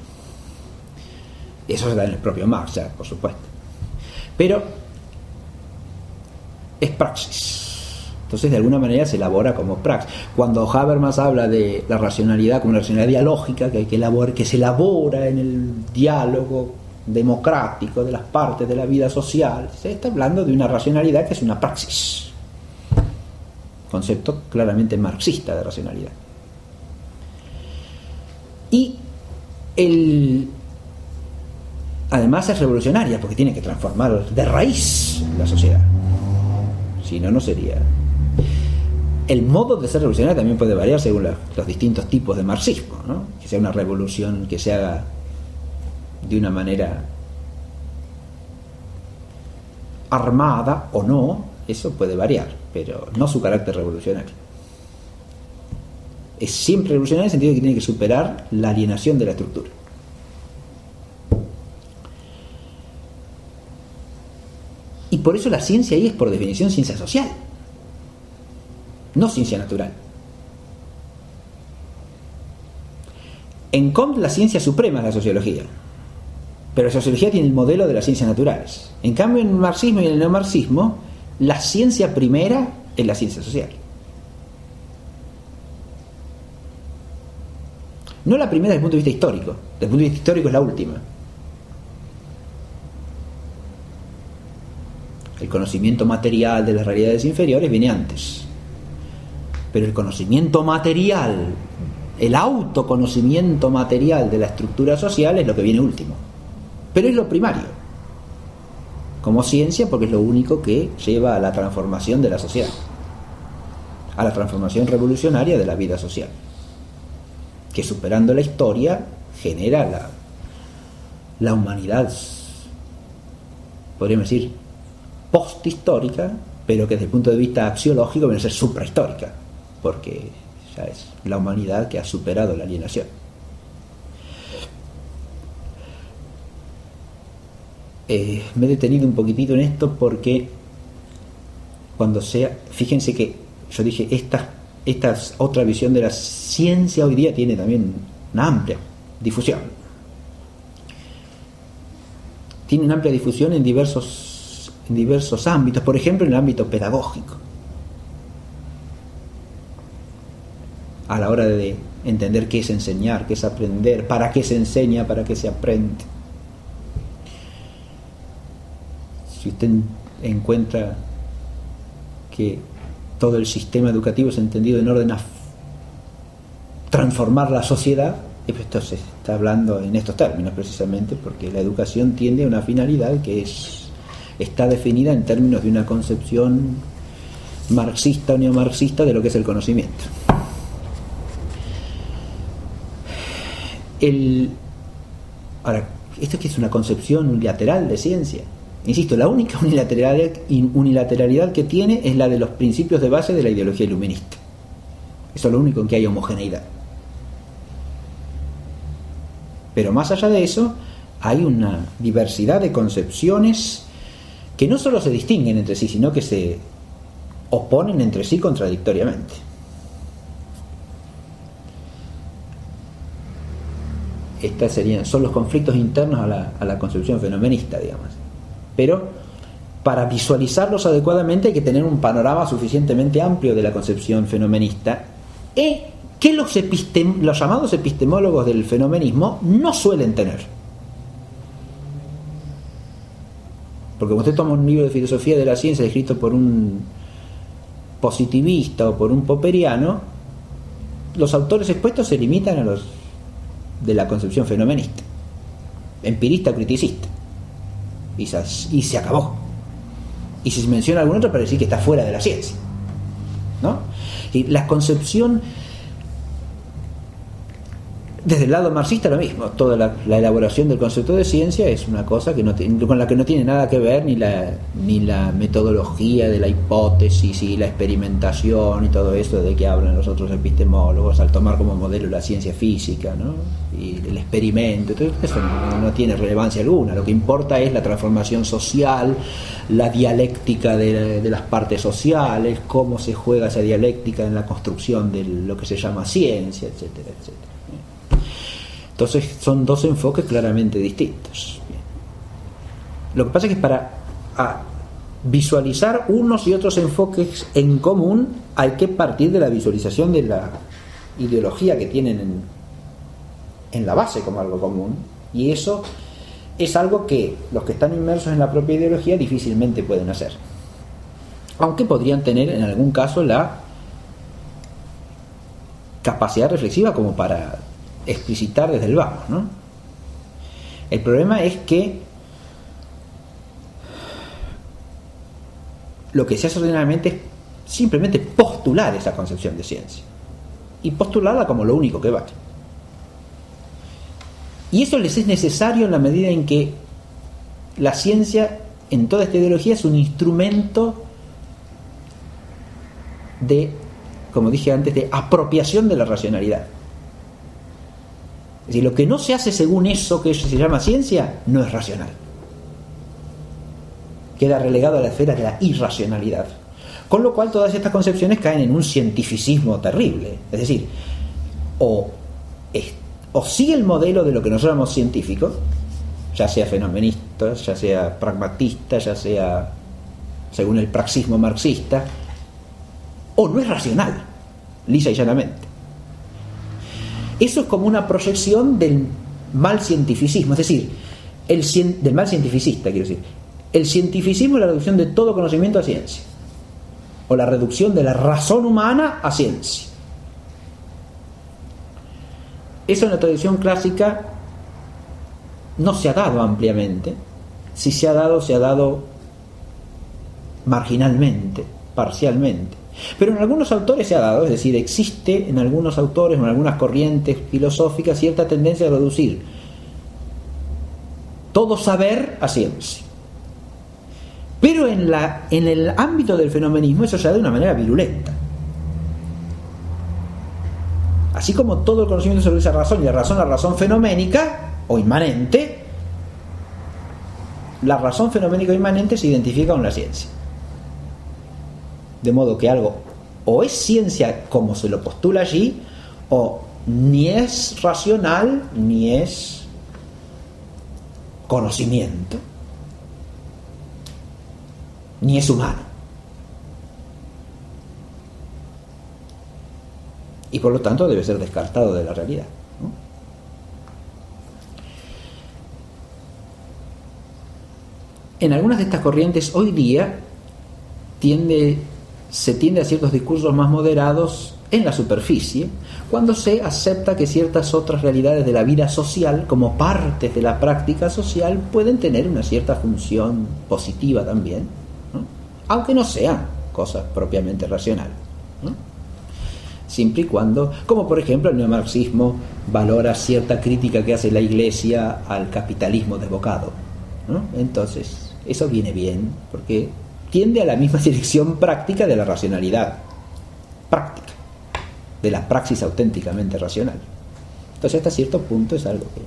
Eso se da en el propio Marx, ya, por supuesto. Pero es praxis. Entonces, de alguna manera se elabora como praxis. Cuando Habermas habla de la racionalidad como una racionalidad dialógica que hay que elaborar, que se elabora en el diálogo democrático de las partes de la vida social. Se está hablando de una racionalidad que es una praxis, concepto claramente marxista de racionalidad. Y además es revolucionaria porque tiene que transformar de raíz la sociedad, si no, no sería. El modo de ser revolucionario también puede variar según los distintos tipos de marxismo, ¿no? Que sea una revolución que se haga de una manera armada o no, eso puede variar, pero no su carácter revolucionario. Es siempre revolucionario en el sentido de que tiene que superar la alienación de la estructura. Y por eso la ciencia ahí es por definición ciencia social, no ciencia natural. En Comte la ciencia suprema es la sociología, pero la sociología tiene el modelo de las ciencias naturales. En cambio, en el marxismo y en el neomarxismo, la ciencia primera es la ciencia social. No la primera desde el punto de vista histórico. Desde el punto de vista histórico es la última. El conocimiento material de las realidades inferiores viene antes. Pero el conocimiento material, el autoconocimiento material de la estructura social es lo que viene último. Pero es lo primario, como ciencia, porque es lo único que lleva a la transformación de la sociedad, a la transformación revolucionaria de la vida social, que superando la historia genera la humanidad, podríamos decir, posthistórica, pero que desde el punto de vista axiológico viene a ser suprahistórica, porque ya es la humanidad que ha superado la alienación. Me he detenido un poquitito en esto porque fíjense que yo dije, esta otra visión de la ciencia hoy día tiene también una amplia difusión. Tiene una amplia difusión en diversos ámbitos, por ejemplo en el ámbito pedagógico. A la hora de entender qué es enseñar, qué es aprender, para qué se enseña, para qué se aprende. Si usted encuentra que todo el sistema educativo es entendido en orden a transformar la sociedad, esto se está hablando en estos términos precisamente, porque la educación tiende a una finalidad que está definida en términos de una concepción marxista o neomarxista de lo que es el conocimiento. Ahora, esto es que es una concepción unilateral de ciencia. Insisto, la única unilateralidad que tiene es la de los principios de base de la ideología iluminista. Eso es lo único en que hay homogeneidad. Pero más allá de eso, hay una diversidad de concepciones que no solo se distinguen entre sí, sino que se oponen entre sí contradictoriamente. Son los conflictos internos a la concepción fenomenista, digamos. Pero para visualizarlos adecuadamente hay que tener un panorama suficientemente amplio de la concepción fenomenista, que los llamados epistemólogos del fenomenismo no suelen tener. Porque cuando usted toma un libro de filosofía de la ciencia escrito por un positivista o por un popperiano, los autores expuestos se limitan a los de la concepción fenomenista, empirista o criticista, y se acabó. Y si se menciona algún otro, para decir que está fuera de la ciencia, ¿no? Y la concepción desde el lado marxista lo mismo. Toda la elaboración del concepto de ciencia es una cosa con la que no tiene nada que ver ni la metodología de la hipótesis y la experimentación y todo eso de que hablan los otros epistemólogos al tomar como modelo la ciencia física, ¿no? Y el experimento. Entonces, eso no tiene relevancia alguna. Lo que importa es la transformación social, la dialéctica de las partes sociales, cómo se juega esa dialéctica en la construcción de lo que se llama ciencia, etcétera, etcétera. Entonces son dos enfoques claramente distintos. Lo que pasa es que para visualizar unos y otros enfoques en común hay que partir de la visualización de la ideología que tienen en la base como algo común, y eso es algo que los que están inmersos en la propia ideología difícilmente pueden hacer, aunque podrían tener en algún caso la capacidad reflexiva como para explicitar desde el vamos, ¿no? El problema es que lo que se hace ordinariamente es simplemente postular esa concepción de ciencia y postularla como lo único que vale. Y eso les es necesario en la medida en que la ciencia en toda esta ideología es un instrumento de, como dije antes, de apropiación de la racionalidad. Es decir, lo que no se hace según eso que se llama ciencia no es racional. Queda relegado a la esfera de la irracionalidad. Con lo cual todas estas concepciones caen en un cientificismo terrible. Es decir, o sigue el modelo de lo que nosotros llamamos científico, ya sea fenomenista, ya sea pragmatista, ya sea según el praxismo marxista, o no es racional, lisa y llanamente. Eso es como una proyección del mal cientificismo, es decir, del mal cientificista, quiero decir. El cientificismo es la reducción de todo conocimiento a ciencia, o la reducción de la razón humana a ciencia. Eso en la tradición clásica no se ha dado ampliamente. Si se ha dado marginalmente, parcialmente. Pero en algunos autores se ha dado, es decir, existe en algunos autores o en algunas corrientes filosóficas cierta tendencia a reducir todo saber a ciencia. Pero en el ámbito del fenomenismo eso se da de una manera virulenta. Así como todo el conocimiento sobre esa razón y la razón fenoménica o inmanente, la razón fenoménica o inmanente se identifica con la ciencia. De modo que algo o es ciencia como se lo postula allí, o ni es racional ni es conocimiento, ni es humano. Y por lo tanto debe ser descartado de la realidad, ¿no? En algunas de estas corrientes hoy día se tiende a ciertos discursos más moderados en la superficie, cuando se acepta que ciertas otras realidades de la vida social, como partes de la práctica social, pueden tener una cierta función positiva también, ¿no? Aunque no sean cosas propiamente racionales, ¿no? Siempre y cuando, como por ejemplo el neomarxismo valora cierta crítica que hace la Iglesia al capitalismo desbocado, ¿no? Entonces eso viene bien porque tiende a la misma dirección práctica de la racionalidad práctica, de la praxis auténticamente racional. Entonces hasta cierto punto es algo que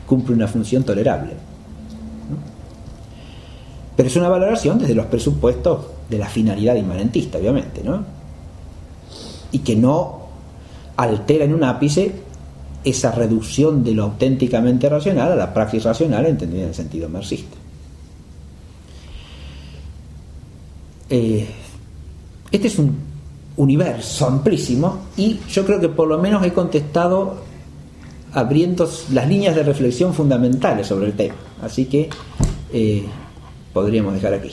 cumple una función tolerable, ¿no? Pero es una valoración desde los presupuestos de la finalidad inmanentista, obviamente, ¿no? Y que no altera en un ápice esa reducción de lo auténticamente racional a la praxis racional entendida en el sentido marxista. Este es un universo amplísimo y yo creo que por lo menos he contestado abriendo las líneas de reflexión fundamentales sobre el tema, así que podríamos dejar aquí.